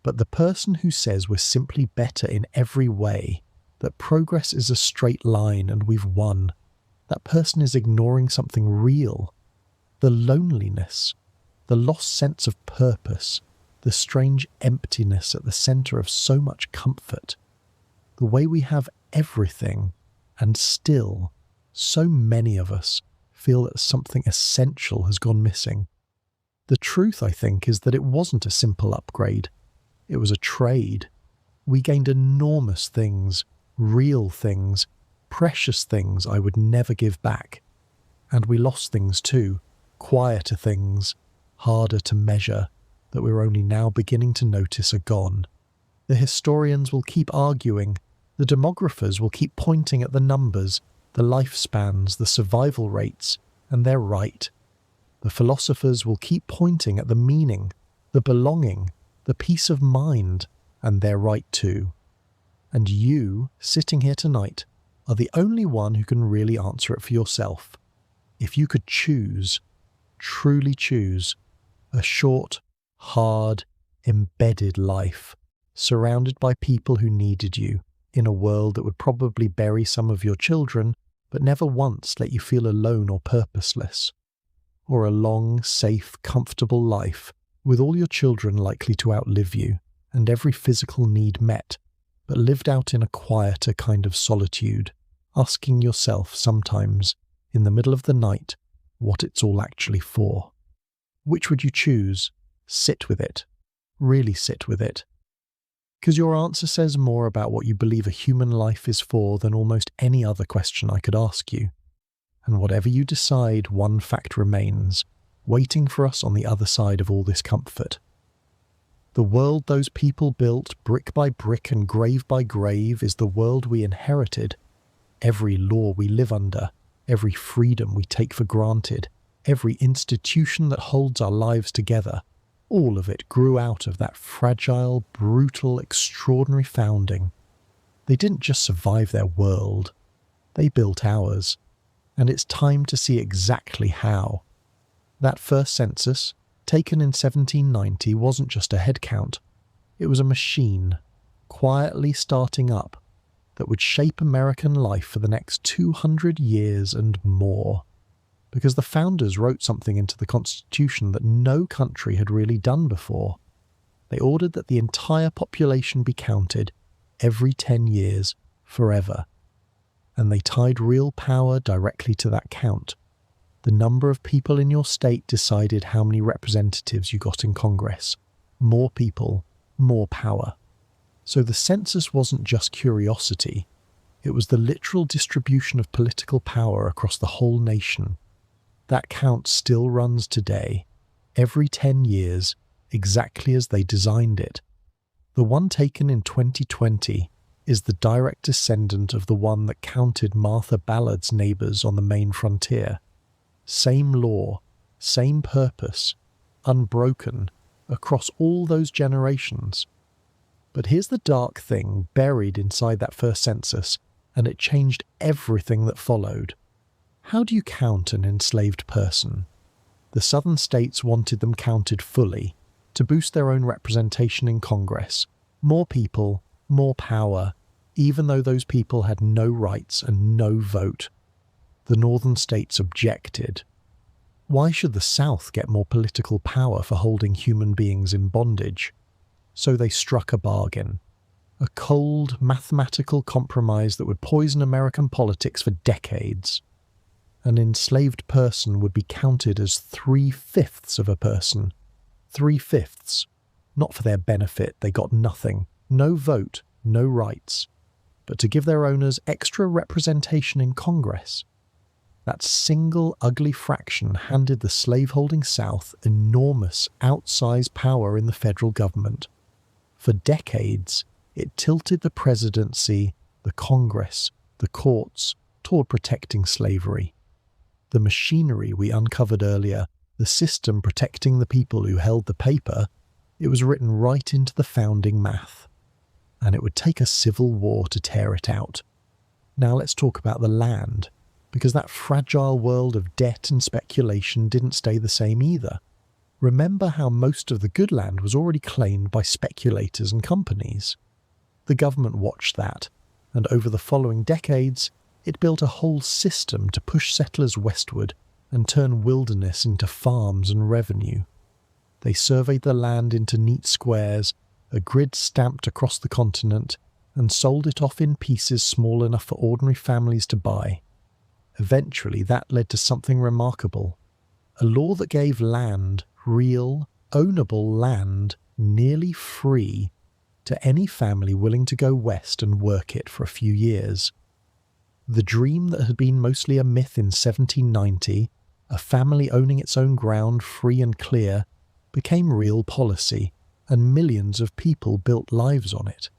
But the person who says we're simply better in every way, that progress is a straight line and we've won, that person is ignoring something real. The loneliness, the lost sense of purpose, the strange emptiness at the center of so much comfort. The way we have everything, and still, so many of us feel that something essential has gone missing. The truth, I think, is that it wasn't a simple upgrade. It was a trade. We gained enormous things, real things, precious things I would never give back. And we lost things too, quieter things, harder to measure, that we're only now beginning to notice are gone. The historians will keep arguing, the demographers will keep pointing at the numbers, the lifespans, the survival rates, and they're right. The philosophers will keep pointing at the meaning, the belonging, the peace of mind, and they're right too. And you, sitting here tonight, are the only one who can really answer it for yourself. If you could choose, truly choose, a short, hard, embedded life, surrounded by people who needed you, in a world that would probably bury some of your children, but never once let you feel alone or purposeless, or a long, safe, comfortable life, with all your children likely to outlive you, and every physical need met, but lived out in a quieter kind of solitude, asking yourself sometimes, in the middle of the night, what it's all actually for. Which would you choose? Sit with it. Really sit with it. Because your answer says more about what you believe a human life is for than almost any other question I could ask you. And whatever you decide, one fact remains, waiting for us on the other side of all this comfort. The world those people built, brick by brick and grave by grave, is the world we inherited. Every law we live under, every freedom we take for granted, every institution that holds our lives together, all of it grew out of that fragile, brutal, extraordinary founding. They didn't just survive their world, they built ours. And it's time to see exactly how. That first census, taken in 1790, wasn't just a head count. It was a machine, quietly starting up, that would shape American life for the next 200 years and more. Because the founders wrote something into the Constitution that no country had really done before. They ordered that the entire population be counted every 10 years, forever. And they tied real power directly to that count. The number of people in your state decided how many representatives you got in Congress. More people, more power. So the census wasn't just curiosity. It was the literal distribution of political power across the whole nation. That count still runs today, every 10 years, exactly as they designed it. The one taken in 2020 is the direct descendant of the one that counted Martha Ballard's neighbours on the Maine frontier. Same law, same purpose, unbroken, across all those generations. But here's the dark thing buried inside that first census, and it changed everything that followed. How do you count an enslaved person? The southern states wanted them counted fully, to boost their own representation in Congress. More people, more power, even though those people had no rights and no vote. The northern states objected. Why should the South get more political power for holding human beings in bondage? So they struck a bargain. A cold, mathematical compromise that would poison American politics for decades. An enslaved person would be counted as 3/5 of a person. 3/5. Not for their benefit, they got nothing. No vote, no rights. But to give their owners extra representation in Congress. That single ugly fraction handed the slaveholding South enormous outsized power in the federal government. For decades, it tilted the presidency, the Congress, the courts toward protecting slavery. The machinery we uncovered earlier, the system protecting the people who held the paper, it was written right into the founding math. And it would take a civil war to tear it out. Now let's talk about the land, because that fragile world of debt and speculation didn't stay the same either. Remember how most of the good land was already claimed by speculators and companies. The government watched that, and over the following decades, it built a whole system to push settlers westward and turn wilderness into farms and revenue. They surveyed the land into neat squares, a grid stamped across the continent, and sold it off in pieces small enough for ordinary families to buy. Eventually, that led to something remarkable. A law that gave land, real, ownable land, nearly free, to any family willing to go west and work it for a few years. The dream that had been mostly a myth in 1790, a family owning its own ground free and clear, became real policy, and millions of people built lives on it.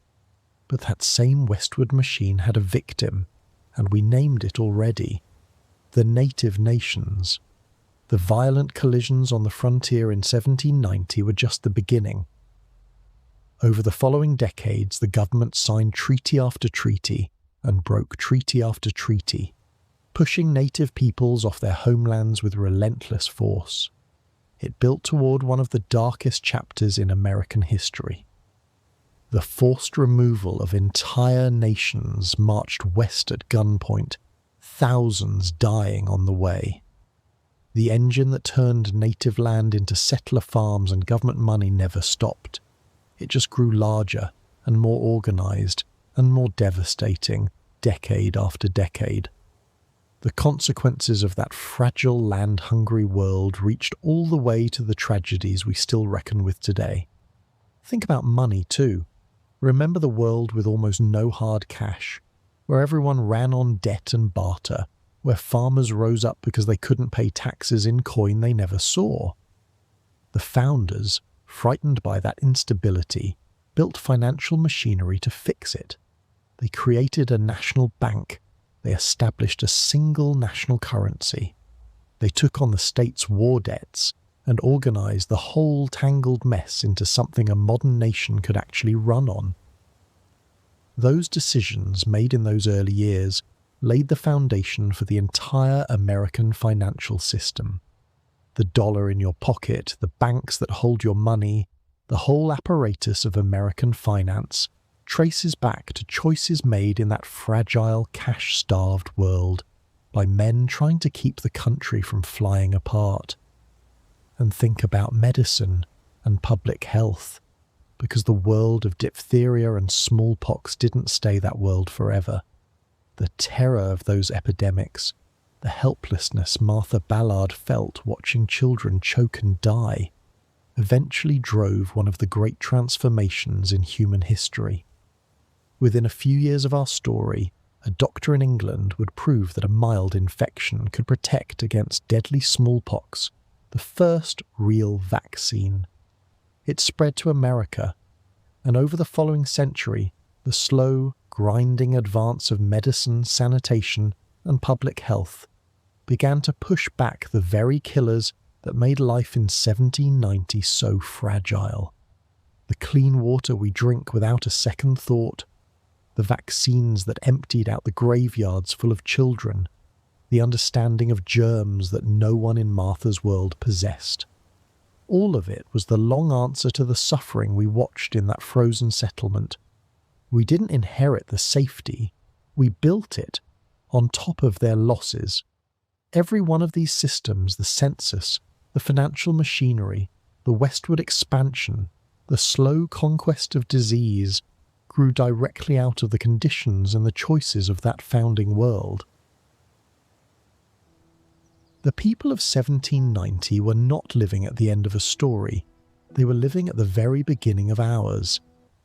But that same westward machine had a victim, and we named it already. The native nations. The violent collisions on the frontier in 1790 were just the beginning. Over the following decades, the government signed treaty after treaty and broke treaty after treaty, pushing native peoples off their homelands with relentless force. It built toward one of the darkest chapters in American history. The forced removal of entire nations marched west at gunpoint, thousands dying on the way. The engine that turned native land into settler farms and government money never stopped. It just grew larger and more organized and more devastating decade after decade. The consequences of that fragile, land-hungry world reached all the way to the tragedies we still reckon with today. Think about money, too. Remember the world with almost no hard cash, where everyone ran on debt and barter, where farmers rose up because they couldn't pay taxes in coin they never saw. The founders, frightened by that instability, built financial machinery to fix it. They created a national bank. They established a single national currency. They took on the state's war debts and organized the whole tangled mess into something a modern nation could actually run on. Those decisions made in those early years laid the foundation for the entire American financial system. The dollar in your pocket, the banks that hold your money, the whole apparatus of American finance traces back to choices made in that fragile, cash-starved world by men trying to keep the country from flying apart. And think about medicine and public health, because the world of diphtheria and smallpox didn't stay that world forever. The terror of those epidemics, the helplessness Martha Ballard felt watching children choke and die, eventually drove one of the great transformations in human history. Within a few years of our story, a doctor in England would prove that a mild infection could protect against deadly smallpox, the first real vaccine. It spread to America, and over the following century, the slow, grinding advance of medicine, sanitation, and public health began to push back the very killers that made life in 1790 so fragile. The clean water we drink without a second thought, the vaccines that emptied out the graveyards full of children, the understanding of germs that no one in Martha's world possessed. All of it was the long answer to the suffering we watched in that frozen settlement. We didn't inherit the safety, we built it on top of their losses. Every one of these systems, the census, the financial machinery, the westward expansion, the slow conquest of disease, grew directly out of the conditions and the choices of that founding world. The people of 1790 were not living at the end of a story. They were living at the very beginning of ours.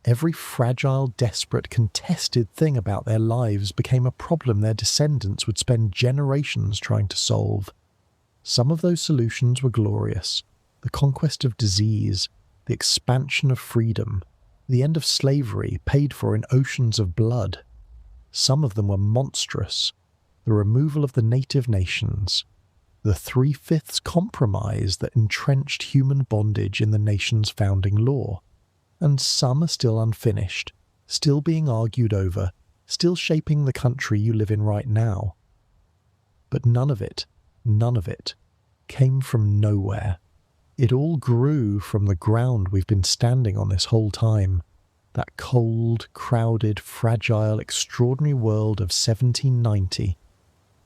Every fragile, desperate, contested thing about their lives became a problem their descendants would spend generations trying to solve. Some of those solutions were glorious. The conquest of disease, the expansion of freedom, the end of slavery paid for in oceans of blood. Some of them were monstrous. The removal of the native nations, the 3/5 compromise that entrenched human bondage in the nation's founding law. And some are still unfinished, still being argued over, still shaping the country you live in right now. But none of it came from nowhere. It all grew from the ground we've been standing on this whole time. That cold, crowded, fragile, extraordinary world of 1790.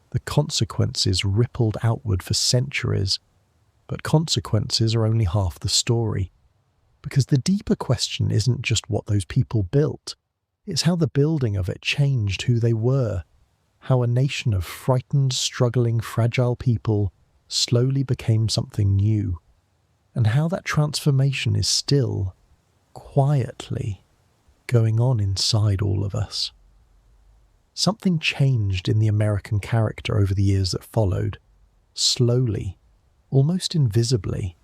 The consequences rippled outward for centuries, but consequences are only half the story. Because the deeper question isn't just what those people built, it's how the building of it changed who they were, how a nation of frightened, struggling, fragile people slowly became something new, and how that transformation is still, quietly, going on inside all of us. Something changed in the American character over the years that followed, slowly, almost invisibly.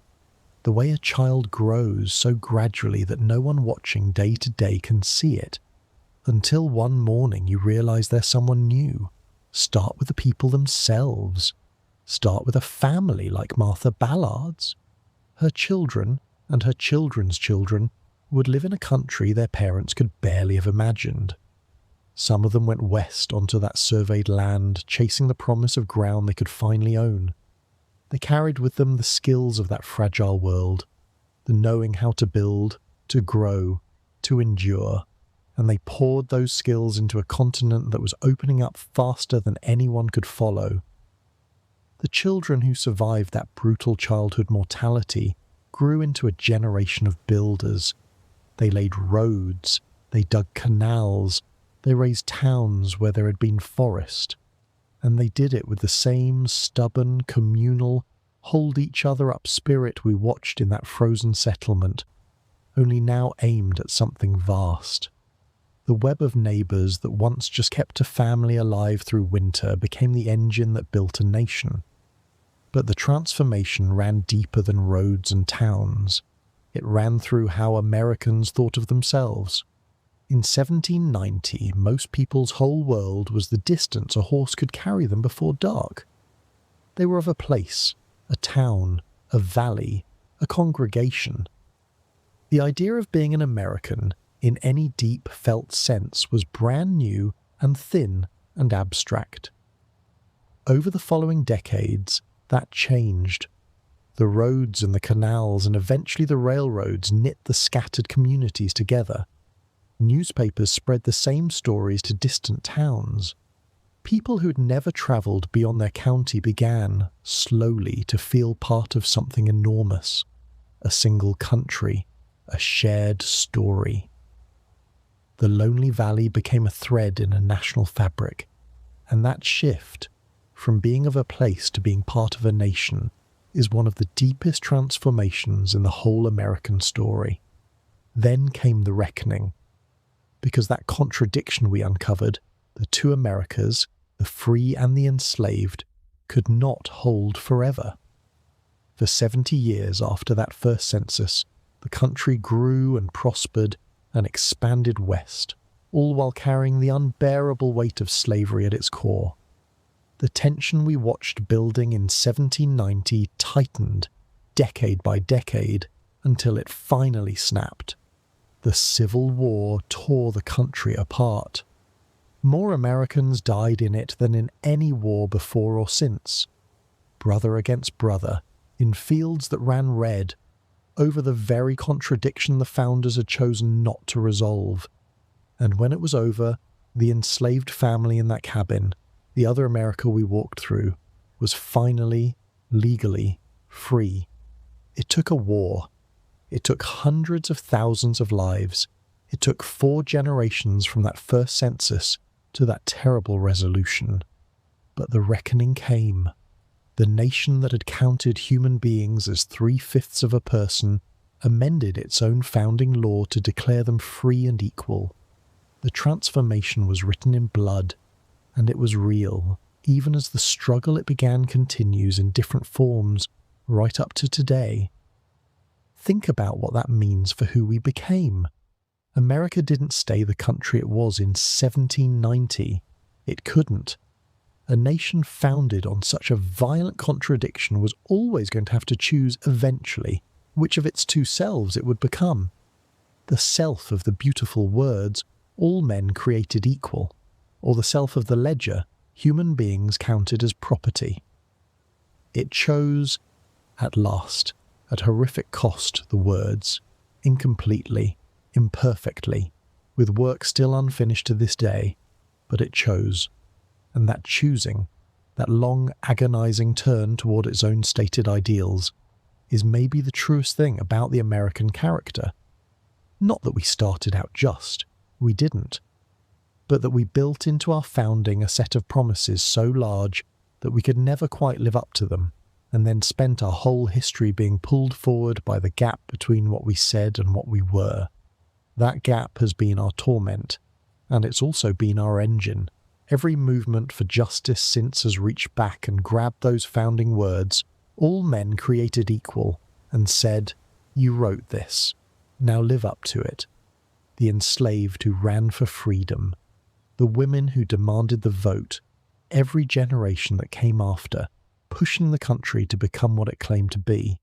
The way a child grows so gradually that no one watching day to day can see it, until one morning you realize they're someone new, Start with the people themselves. Start with a family like Martha Ballard's. Her children and her children's children would live in a country their parents could barely have imagined. Some of them went west onto that surveyed land, chasing the promise of ground they could finally own. They carried with them the skills of that fragile world, the knowing how to build, to grow, to endure, and they poured those skills into a continent that was opening up faster than anyone could follow. The children who survived that brutal childhood mortality grew into a generation of builders. They laid roads, they dug canals, they raised towns where there had been forest, and they did it with the same stubborn, communal, hold-each-other-up spirit we watched in that frozen settlement, only now aimed at something vast. The web of neighbours that once just kept a family alive through winter became the engine that built a nation. But the transformation ran deeper than roads and towns. It ran through how Americans thought of themselves. In 1790, most people's whole world was the distance a horse could carry them before dark. They were of a place, a town, a valley, a congregation. The idea of being an American, in any deep felt sense, was brand new and thin and abstract. Over the following decades, that changed. The roads and the canals and eventually the railroads knit the scattered communities together. Newspapers spread the same stories to distant towns. People who had never travelled beyond their county began, slowly, to feel part of something enormous. A single country, a shared story. The lonely valley became a thread in a national fabric, and that shift, from being of a place to being part of a nation, is one of the deepest transformations in the whole American story. Then came the reckoning, because that contradiction we uncovered, the two Americas, the free and the enslaved, could not hold forever. For 70 years after that first census, the country grew and prospered and expanded west, all while carrying the unbearable weight of slavery at its core. The tension we watched building in 1790 tightened, decade by decade, until it finally snapped. The Civil War tore the country apart. More Americans died in it than in any war before or since. Brother against brother, in fields that ran red, over the very contradiction the founders had chosen not to resolve. And when it was over, the enslaved family in that cabin, the other America we walked through, was finally, legally, free. It took a war. It took hundreds of thousands of lives. It took 4 generations from that first census to that terrible resolution. But the reckoning came. The nation that had counted human beings as 3/5 of a person amended its own founding law to declare them free and equal. The transformation was written in blood, and it was real, even as the struggle it began continues in different forms right up to today. Think about what that means for who we became. America didn't stay the country it was in 1790. It couldn't. A nation founded on such a violent contradiction was always going to have to choose eventually which of its two selves it would become. The self of the beautiful words, all men created equal, or the self of the ledger, human beings counted as property. It chose, at last, at horrific cost, the words, incompletely, imperfectly, with work still unfinished to this day, but it chose. And that choosing, that long agonizing turn toward its own stated ideals, is maybe the truest thing about the American character. Not that we started out just, we didn't, but that we built into our founding a set of promises so large that we could never quite live up to them, and then spent our whole history being pulled forward by the gap between what we said and what we were. That gap has been our torment, and it's also been our engine. Every movement for justice since has reached back and grabbed those founding words, all men created equal, and said, "You wrote this. Now live up to it." The enslaved who ran for freedom, the women who demanded the vote, every generation that came after, pushing the country to become what it claimed to be.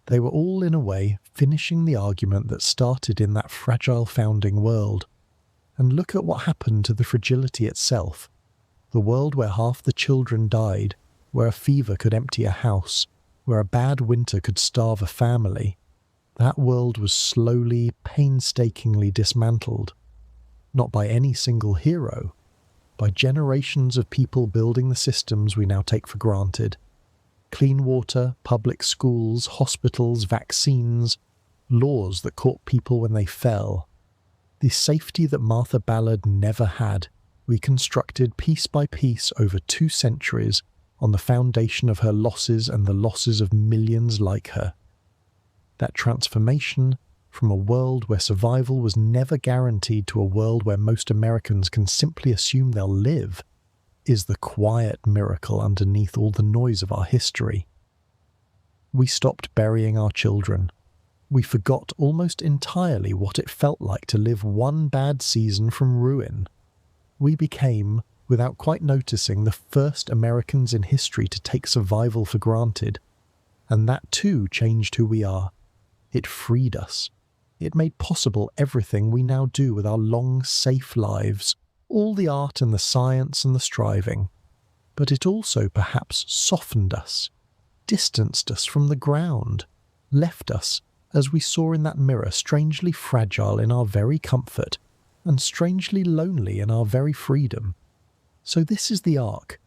They were all, in a way, finishing the argument that started in that fragile founding world. And look at what happened to the fragility itself. The world where half the children died, where a fever could empty a house, where a bad winter could starve a family. That world was slowly, painstakingly dismantled. Not by any single hero, by generations of people building the systems we now take for granted. Clean water, public schools, hospitals, vaccines, laws that caught people when they fell. The safety that Martha Ballard never had, we constructed piece by piece over 2 centuries on the foundation of her losses and the losses of millions like her. That transformation from a world where survival was never guaranteed to a world where most Americans can simply assume they'll live is the quiet miracle underneath all the noise of our history. We stopped burying our children. We forgot almost entirely what it felt like to live one bad season from ruin. We became, without quite noticing, the first Americans in history to take survival for granted. And that too changed who we are. It freed us. It made possible everything we now do with our long, safe lives, all the art and the science and the striving. But it also perhaps softened us, distanced us from the ground, left us, as we saw in that mirror, strangely fragile in our very comfort and strangely lonely in our very freedom. So this is the Ark,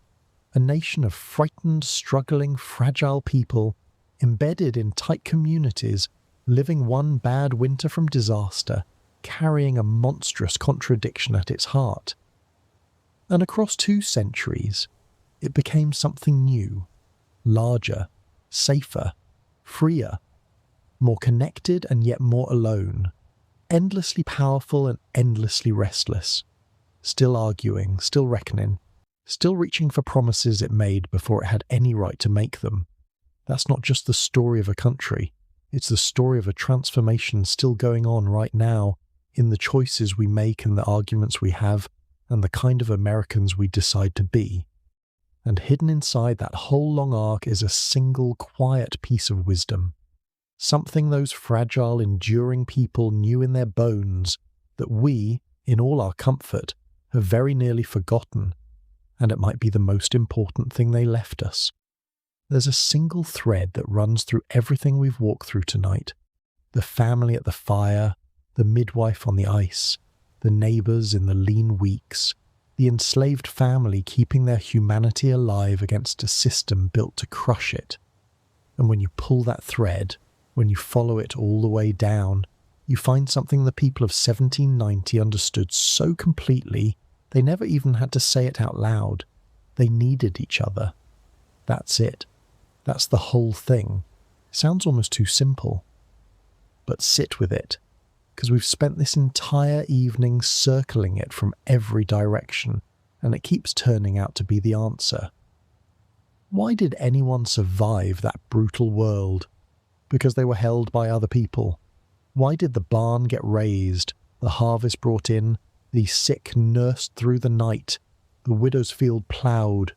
a nation of frightened, struggling, fragile people, embedded in tight communities, living one bad winter from disaster, carrying a monstrous contradiction at its heart. And across 2 centuries, it became something new, larger, safer, freer, more connected and yet more alone, endlessly powerful and endlessly restless, still arguing, still reckoning, still reaching for promises it made before it had any right to make them. That's not just the story of a country, it's the story of a transformation still going on right now in the choices we make and the arguments we have and the kind of Americans we decide to be. And hidden inside that whole long arc is a single quiet piece of wisdom. Something those fragile, enduring people knew in their bones that we, in all our comfort, have very nearly forgotten, and it might be the most important thing they left us. There's a single thread that runs through everything we've walked through tonight. The family at the fire, the midwife on the ice, the neighbours in the lean weeks, the enslaved family keeping their humanity alive against a system built to crush it. And when you pull that thread, when you follow it all the way down, you find something the people of 1790 understood so completely they never even had to say it out loud. They needed each other. That's it. That's the whole thing. Sounds almost too simple. But sit with it, because we've spent this entire evening circling it from every direction, and it keeps turning out to be the answer. Why did anyone survive that brutal world? Because they were held by other people. Why did the barn get raised, the harvest brought in, the sick nursed through the night, the widow's field ploughed?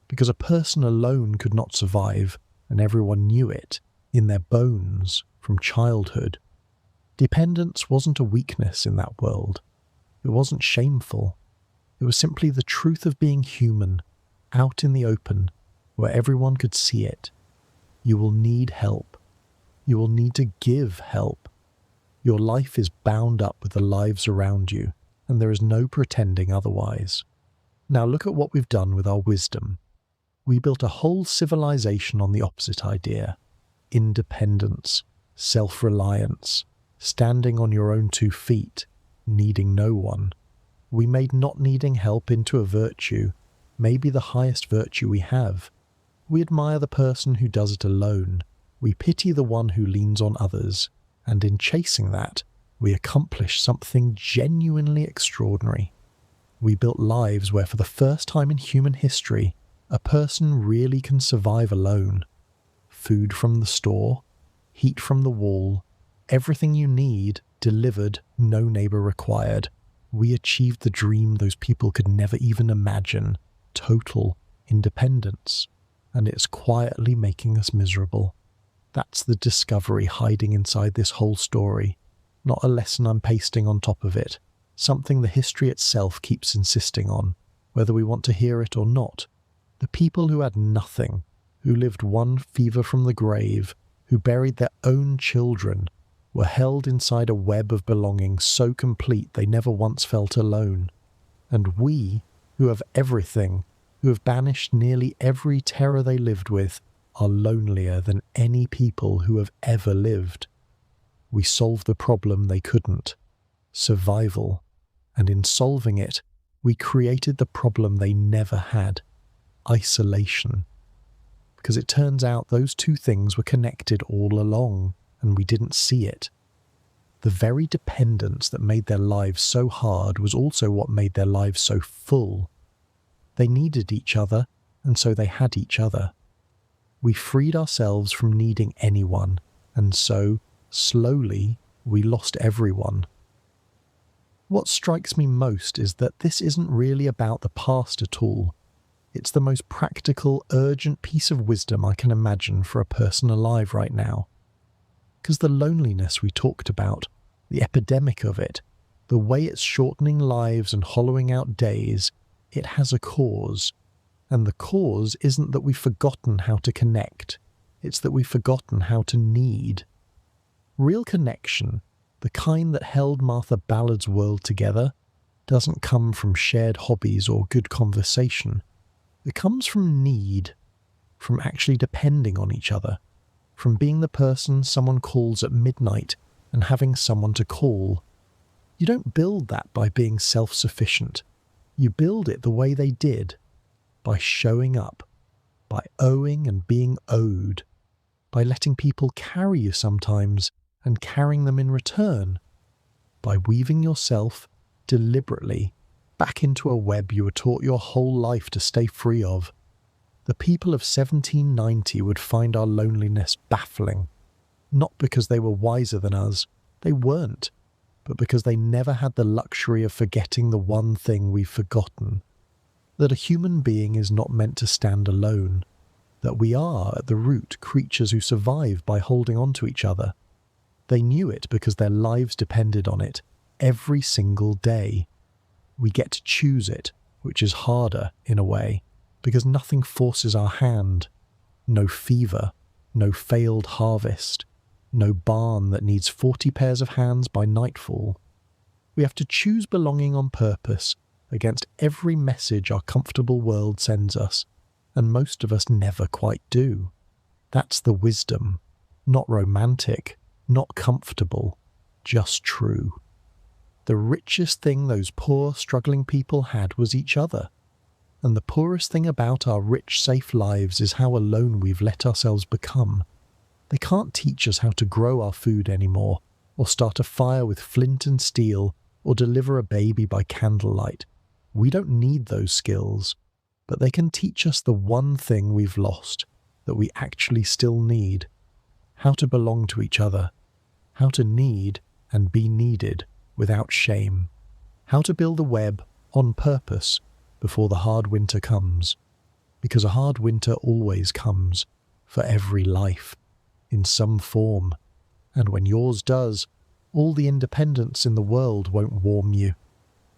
Because a person alone could not survive, and everyone knew it, in their bones, from childhood. Dependence wasn't a weakness in that world. It wasn't shameful. It was simply the truth of being human, out in the open, where everyone could see it. You will need help. You will need to give help. Your life is bound up with the lives around you, and there is no pretending otherwise. Now look at what we've done with our wisdom. We built a whole civilization on the opposite idea. Independence, self-reliance, standing on your own 2 feet, needing no one. We made not needing help into a virtue, maybe the highest virtue we have. We admire the person who does it alone. We pity the one who leans on others, and in chasing that, we accomplish something genuinely extraordinary. We built lives where for the first time in human history, a person really can survive alone. Food from the store, heat from the wall, everything you need, delivered, no neighbour required. We achieved the dream those people could never even imagine. total independence, and it's quietly making us miserable. That's the discovery hiding inside this whole story, not a lesson I'm pasting on top of it, something the history itself keeps insisting on, whether we want to hear it or not. The people who had nothing, who lived one fever from the grave, who buried their own children, were held inside a web of belonging so complete they never once felt alone. And we, who have everything, who have banished nearly every terror they lived with, are lonelier than any people who have ever lived. We solved the problem they couldn't, survival, and in solving it, we created the problem they never had, isolation. Because it turns out those two things were connected all along, and we didn't see it. The very dependence that made their lives so hard was also what made their lives so full. They needed each other, and so they had each other. We freed ourselves from needing anyone, and so, slowly, we lost everyone. What strikes me most is that this isn't really about the past at all. It's the most practical, urgent piece of wisdom I can imagine for a person alive right now. Because the loneliness we talked about, the epidemic of it, the way it's shortening lives and hollowing out days, it has a cause. And the cause isn't that we've forgotten how to connect, it's that we've forgotten how to need. Real connection, the kind that held Martha Ballard's world together, doesn't come from shared hobbies or good conversation. It comes from need, from actually depending on each other, from being the person someone calls at midnight and having someone to call. You don't build that by being self-sufficient. You build it the way they did, by showing up, by owing and being owed, by letting people carry you sometimes and carrying them in return, by weaving yourself deliberately back into a web you were taught your whole life to stay free of. The people of 1790 would find our loneliness baffling, not because they were wiser than us, they weren't, but because they never had the luxury of forgetting the one thing we've forgotten. That a human being is not meant to stand alone, that we are, at the root, creatures who survive by holding on to each other. They knew it because their lives depended on it, every single day. We get to choose it, which is harder, in a way, because nothing forces our hand. No fever, no failed harvest, no barn that needs 40 pairs of hands by nightfall. We have to choose belonging on purpose, against every message our comfortable world sends us, and most of us never quite do. That's the wisdom. Not romantic, not comfortable, just true. The richest thing those poor, struggling people had was each other. And the poorest thing about our rich, safe lives is how alone we've let ourselves become. They can't teach us how to grow our food anymore, or start a fire with flint and steel, or deliver a baby by candlelight. We don't need those skills, but they can teach us the one thing we've lost, that we actually still need. How to belong to each other. How to need and be needed without shame. How to build a web on purpose before the hard winter comes. Because a hard winter always comes, for every life, in some form. And when yours does, all the independence in the world won't warm you.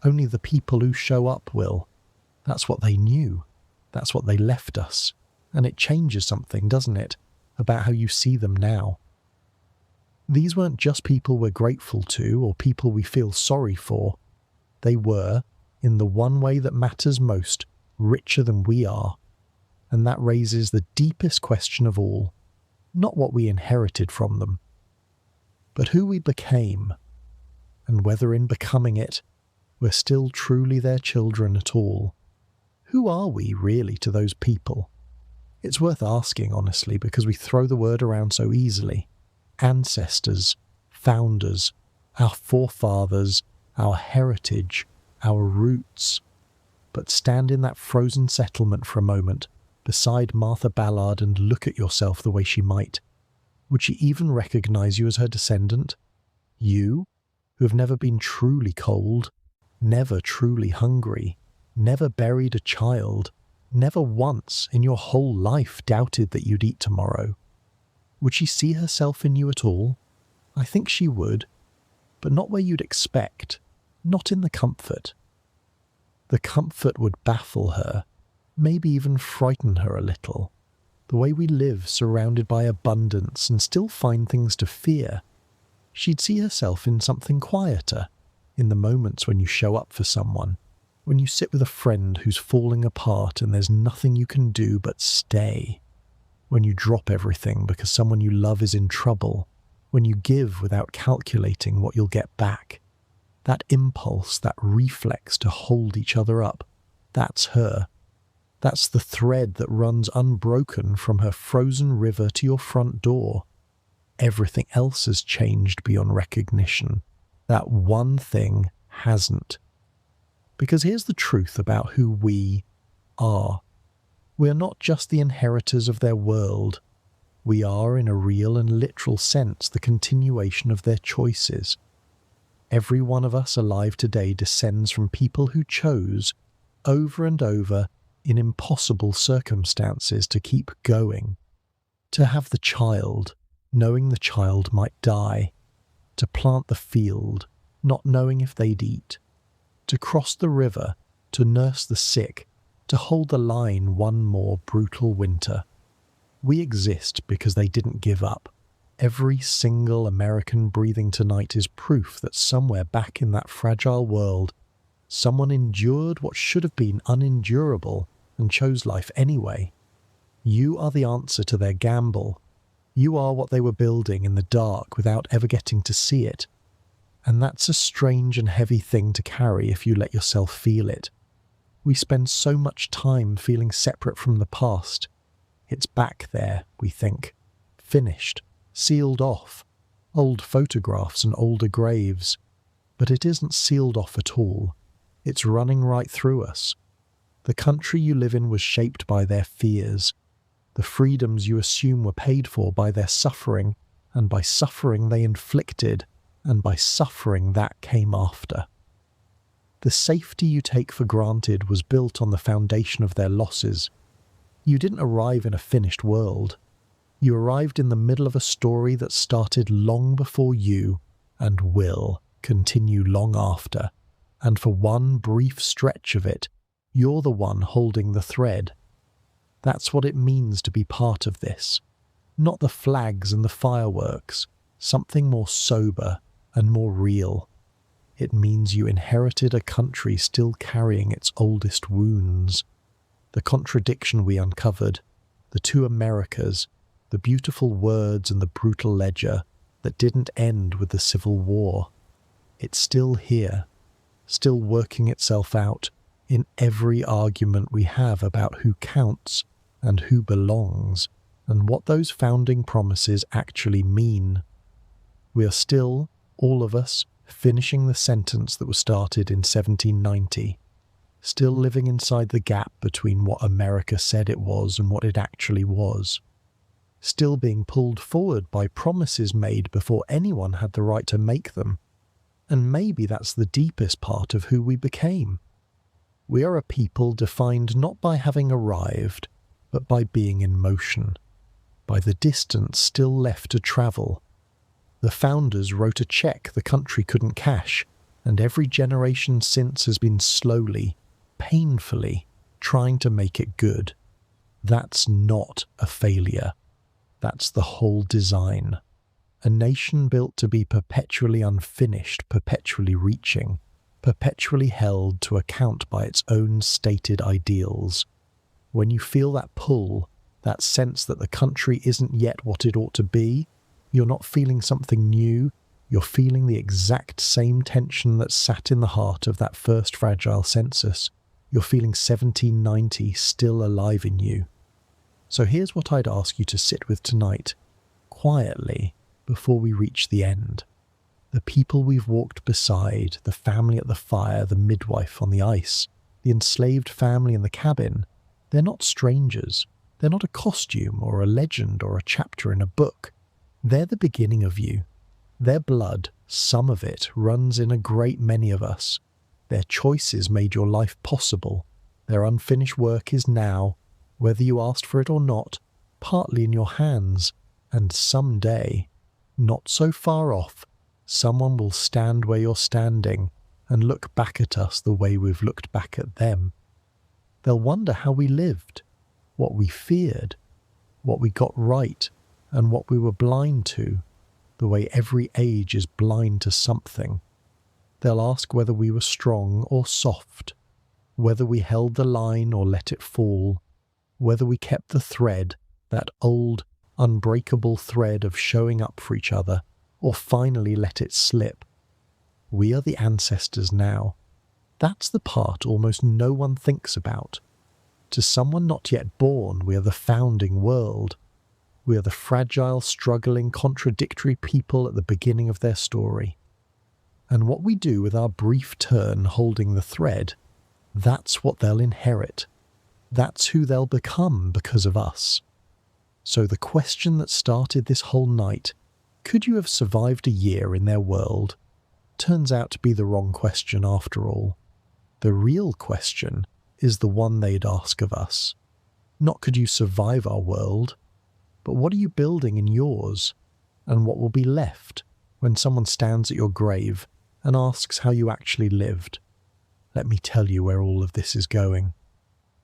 Only the people who show up will. That's what they knew. That's what they left us. And it changes something, doesn't it, about how you see them now. These weren't just people we're grateful to or people we feel sorry for. They were, in the one way that matters most, richer than we are. And that raises the deepest question of all. Not what we inherited from them, but who we became, and whether in becoming it, we're still truly their children at all. Who are we really to those people? It's worth asking, honestly, because we throw the word around so easily. Ancestors, founders, our forefathers, our heritage, our roots. But stand in that frozen settlement for a moment, beside Martha Ballard, and look at yourself the way she might. Would she even recognize you as her descendant? You, who have never been truly cold, never truly hungry, never buried a child, never once in your whole life doubted that you'd eat tomorrow. Would she see herself in you at all? I think she would, but not where you'd expect, not in the comfort. The comfort would baffle her, maybe even frighten her a little. The way we live surrounded by abundance and still find things to fear. She'd see herself in something quieter, in the moments when you show up for someone, when you sit with a friend who's falling apart and there's nothing you can do but stay, when you drop everything because someone you love is in trouble, when you give without calculating what you'll get back. That impulse, that reflex to hold each other up, that's her. That's the thread that runs unbroken from her frozen river to your front door. Everything else has changed beyond recognition. That one thing hasn't. Because here's the truth about who we are. We are not just the inheritors of their world. We are, in a real and literal sense, the continuation of their choices. Every one of us alive today descends from people who chose, over and over, in impossible circumstances, to keep going. To have the child, knowing the child might die. To plant the field, not knowing if they'd eat. To cross the river, to nurse the sick, to hold the line one more brutal winter. We exist because they didn't give up. Every single American breathing tonight is proof that somewhere back in that fragile world, someone endured what should have been unendurable and chose life anyway. You are the answer to their gamble. You are what they were building in the dark without ever getting to see it. And that's a strange and heavy thing to carry if you let yourself feel it. We spend so much time feeling separate from the past. It's back there, we think. Finished. Sealed off. Old photographs and older graves. But it isn't sealed off at all. It's running right through us. The country you live in was shaped by their fears. The freedoms you assume were paid for by their suffering, and by suffering they inflicted, and by suffering that came after. The safety you take for granted was built on the foundation of their losses. You didn't arrive in a finished world. You arrived in the middle of a story that started long before you, and will continue long after. And for one brief stretch of it, you're the one holding the thread. That's what it means to be part of this. Not the flags and the fireworks, something more sober and more real. It means you inherited a country still carrying its oldest wounds. The contradiction we uncovered, the two Americas, the beautiful words and the brutal ledger that didn't end with the Civil War. It's still here, still working itself out in every argument we have about who counts and who belongs, and what those founding promises actually mean. We are still, all of us, finishing the sentence that was started in 1790, still living inside the gap between what America said it was and what it actually was, still being pulled forward by promises made before anyone had the right to make them. And maybe that's the deepest part of who we became. We are a people defined not by having arrived, but by being in motion, by the distance still left to travel. The founders wrote a check the country couldn't cash, and every generation since has been slowly, painfully, trying to make it good. That's not a failure. That's the whole design. A nation built to be perpetually unfinished, perpetually reaching, perpetually held to account by its own stated ideals. When you feel that pull, that sense that the country isn't yet what it ought to be, you're not feeling something new, you're feeling the exact same tension that sat in the heart of that first fragile census. You're feeling 1790 still alive in you. So here's what I'd ask you to sit with tonight, quietly, before we reach the end. The people we've walked beside, the family at the fire, the midwife on the ice, the enslaved family in the cabin, they're not strangers. They're not a costume or a legend or a chapter in a book. They're the beginning of you. Their blood, some of it, runs in a great many of us. Their choices made your life possible. Their unfinished work is now, whether you asked for it or not, partly in your hands, and someday, not so far off, someone will stand where you're standing and look back at us the way we've looked back at them. They'll wonder how we lived, what we feared, what we got right, and what we were blind to, the way every age is blind to something. They'll ask whether we were strong or soft, whether we held the line or let it fall, whether we kept the thread, that old, unbreakable thread of showing up for each other, or finally let it slip. We are the ancestors now. That's the part almost no one thinks about. To someone not yet born, we are the founding world. We are the fragile, struggling, contradictory people at the beginning of their story. And what we do with our brief turn holding the thread, that's what they'll inherit. That's who they'll become because of us. So the question that started this whole night, could you have survived a year in their world, turns out to be the wrong question after all. The real question is the one they'd ask of us. Not could you survive our world, but what are you building in yours, and what will be left when someone stands at your grave and asks how you actually lived? Let me tell you where all of this is going,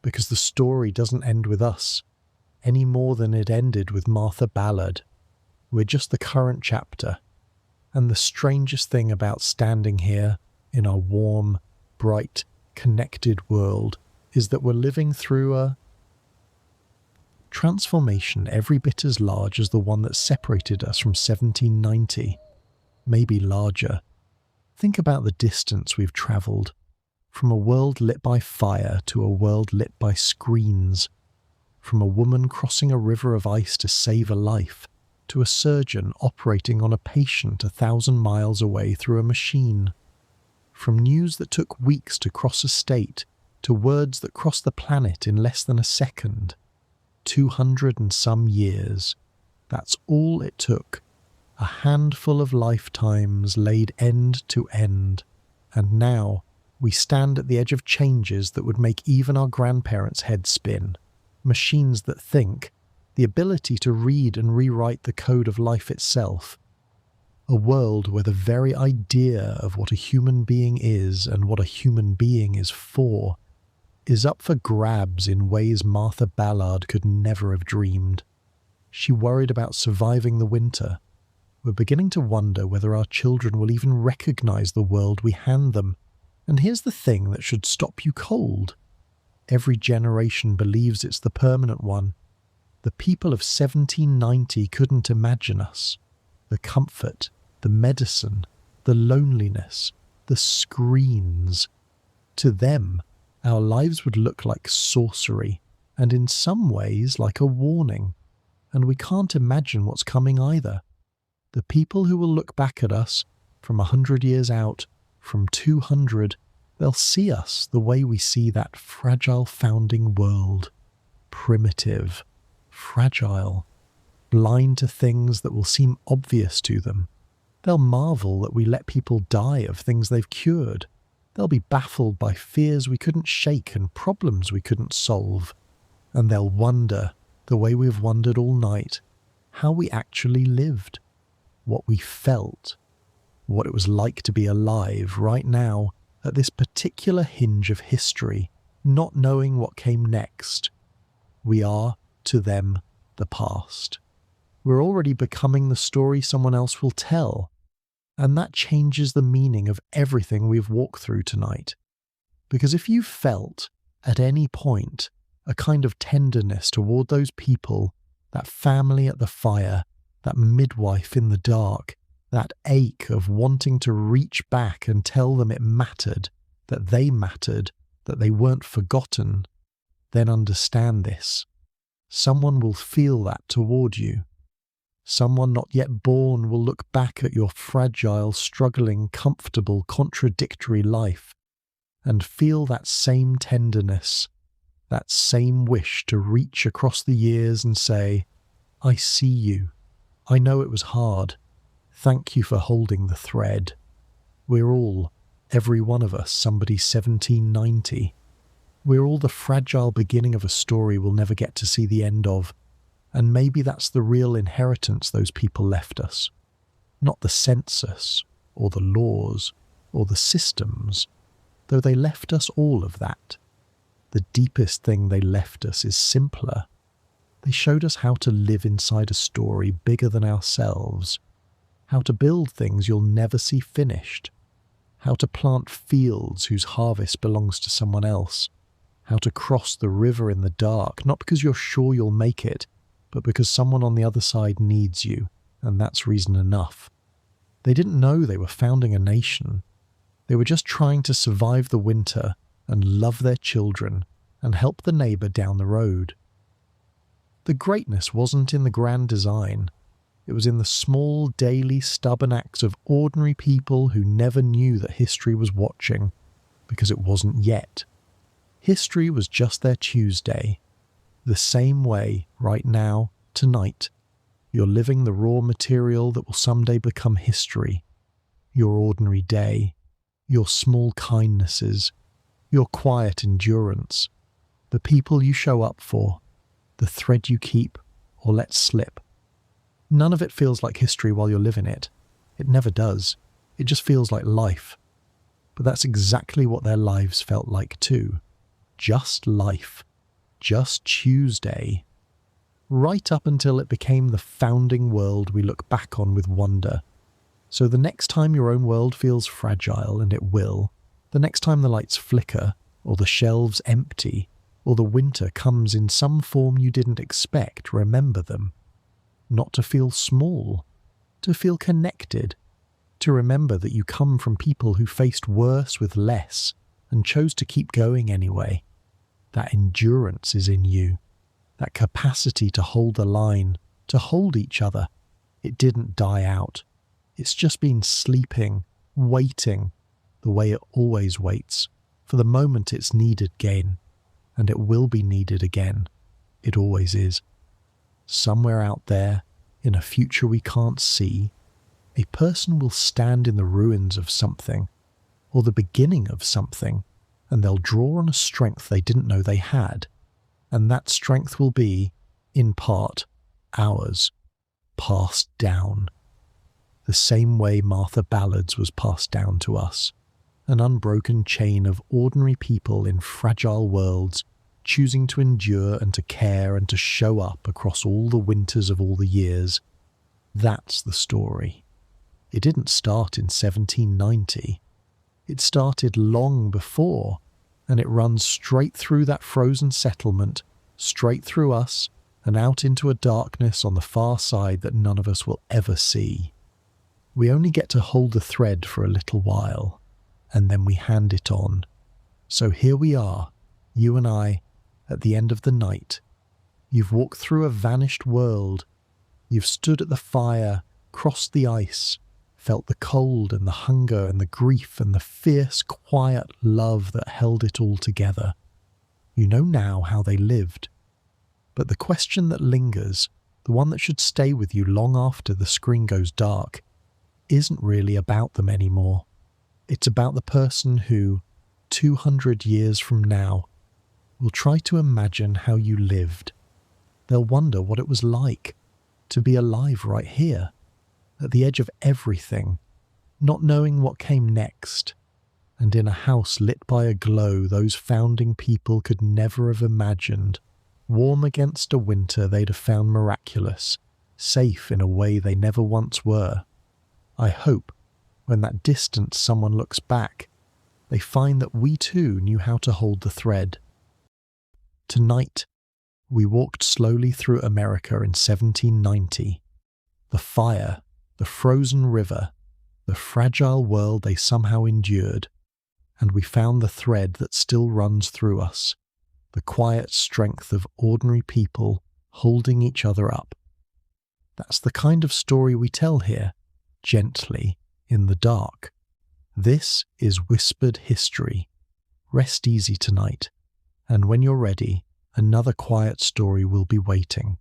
because the story doesn't end with us, any more than it ended with Martha Ballard. We're just the current chapter, and the strangest thing about standing here in our warm, bright, connected world is that we're living through a transformation every bit as large as the one that separated us from 1790, maybe larger. Think about the distance we've travelled, from a world lit by fire to a world lit by screens, from a woman crossing a river of ice to save a life, to a surgeon operating on a patient 1,000 miles away through a machine, from news that took weeks to cross a state to words that crossed the planet in less than a second. 200 and some years. That's all it took. A handful of lifetimes laid end to end. And now we stand at the edge of changes that would make even our grandparents' heads spin. Machines that think, the ability to read and rewrite the code of life itself. A world where the very idea of what a human being is and what a human being is for is up for grabs in ways Martha Ballard could never have dreamed. She worried about surviving the winter. We're beginning to wonder whether our children will even recognize the world we hand them. And here's the thing that should stop you cold. Every generation believes it's the permanent one. The people of 1790 couldn't imagine us. The comfort, the medicine, the loneliness, the screens. To them, our lives would look like sorcery, and in some ways like a warning. And we can't imagine what's coming either. The people who will look back at us from 100 years out, from 200, they'll see us the way we see that fragile founding world. Primitive, fragile, blind to things that will seem obvious to them. They'll marvel that we let people die of things they've cured. They'll be baffled by fears we couldn't shake and problems we couldn't solve. And they'll wonder, the way we've wondered all night, how we actually lived, what we felt, what it was like to be alive right now at this particular hinge of history, not knowing what came next. We are, to them, the past. We're already becoming the story someone else will tell. And that changes the meaning of everything we've walked through tonight. Because if you felt, at any point, a kind of tenderness toward those people, that family at the fire, that midwife in the dark, that ache of wanting to reach back and tell them it mattered, that they weren't forgotten, then understand this. Someone will feel that toward you. Someone not yet born will look back at your fragile, struggling, comfortable, contradictory life and feel that same tenderness, that same wish to reach across the years and say, I see you. I know it was hard. Thank you for holding the thread. We're all, every one of us, somebody 1790. We're all the fragile beginning of a story we'll never get to see the end of, and maybe that's the real inheritance those people left us. Not the census, or the laws, or the systems, though they left us all of that. The deepest thing they left us is simpler. They showed us how to live inside a story bigger than ourselves, how to build things you'll never see finished, how to plant fields whose harvest belongs to someone else, how to cross the river in the dark, not because you're sure you'll make it, but because someone on the other side needs you, and that's reason enough. They didn't know they were founding a nation. They were just trying to survive the winter and love their children and help the neighbour down the road. The greatness wasn't in the grand design. It was in the small, daily, stubborn acts of ordinary people who never knew that history was watching, because it wasn't yet. History was just their Tuesday. The same way, right now, tonight, you're living the raw material that will someday become history. Your ordinary day, your small kindnesses, your quiet endurance, the people you show up for, the thread you keep or let slip. None of it feels like history while you're living it. It never does. It just feels like life. But that's exactly what their lives felt like too. Just life. Just Tuesday. Right up until it became the founding world we look back on with wonder. So the next time your own world feels fragile, and it will, the next time the lights flicker, or the shelves empty, or the winter comes in some form you didn't expect, remember them. Not to feel small, to feel connected, to remember that you come from people who faced worse with less and chose to keep going anyway. That endurance is in you, that capacity to hold the line, to hold each other. It didn't die out. It's just been sleeping, waiting, the way it always waits, for the moment it's needed again, and it will be needed again. It always is. Somewhere out there, in a future we can't see, a person will stand in the ruins of something, or the beginning of something, and they'll draw on a strength they didn't know they had, and that strength will be, in part, ours, passed down. The same way Martha Ballard's was passed down to us, an unbroken chain of ordinary people in fragile worlds, choosing to endure and to care and to show up across all the winters of all the years. That's the story. It didn't start in 1790. It started long before, and it runs straight through that frozen settlement, straight through us, and out into a darkness on the far side that none of us will ever see. We only get to hold the thread for a little while, and then we hand it on. So here we are, you and I, at the end of the night. You've walked through a vanished world. You've stood at the fire, crossed the ice, felt the cold and the hunger and the grief and the fierce, quiet love that held it all together. You know now how they lived. But the question that lingers, the one that should stay with you long after the screen goes dark, isn't really about them anymore. It's about the person who, 200 years from now, will try to imagine how you lived. They'll wonder what it was like to be alive right here, at the edge of everything, not knowing what came next, and in a house lit by a glow those founding people could never have imagined, warm against a winter they'd have found miraculous, safe in a way they never once were. I hope, when that distant someone looks back, they find that we too knew how to hold the thread. Tonight, we walked slowly through America in 1790. The fire, the frozen river, the fragile world they somehow endured, and we found the thread that still runs through us, the quiet strength of ordinary people holding each other up. That's the kind of story we tell here, gently, in the dark. This is whispered history. Rest easy tonight, and when you're ready, another quiet story will be waiting.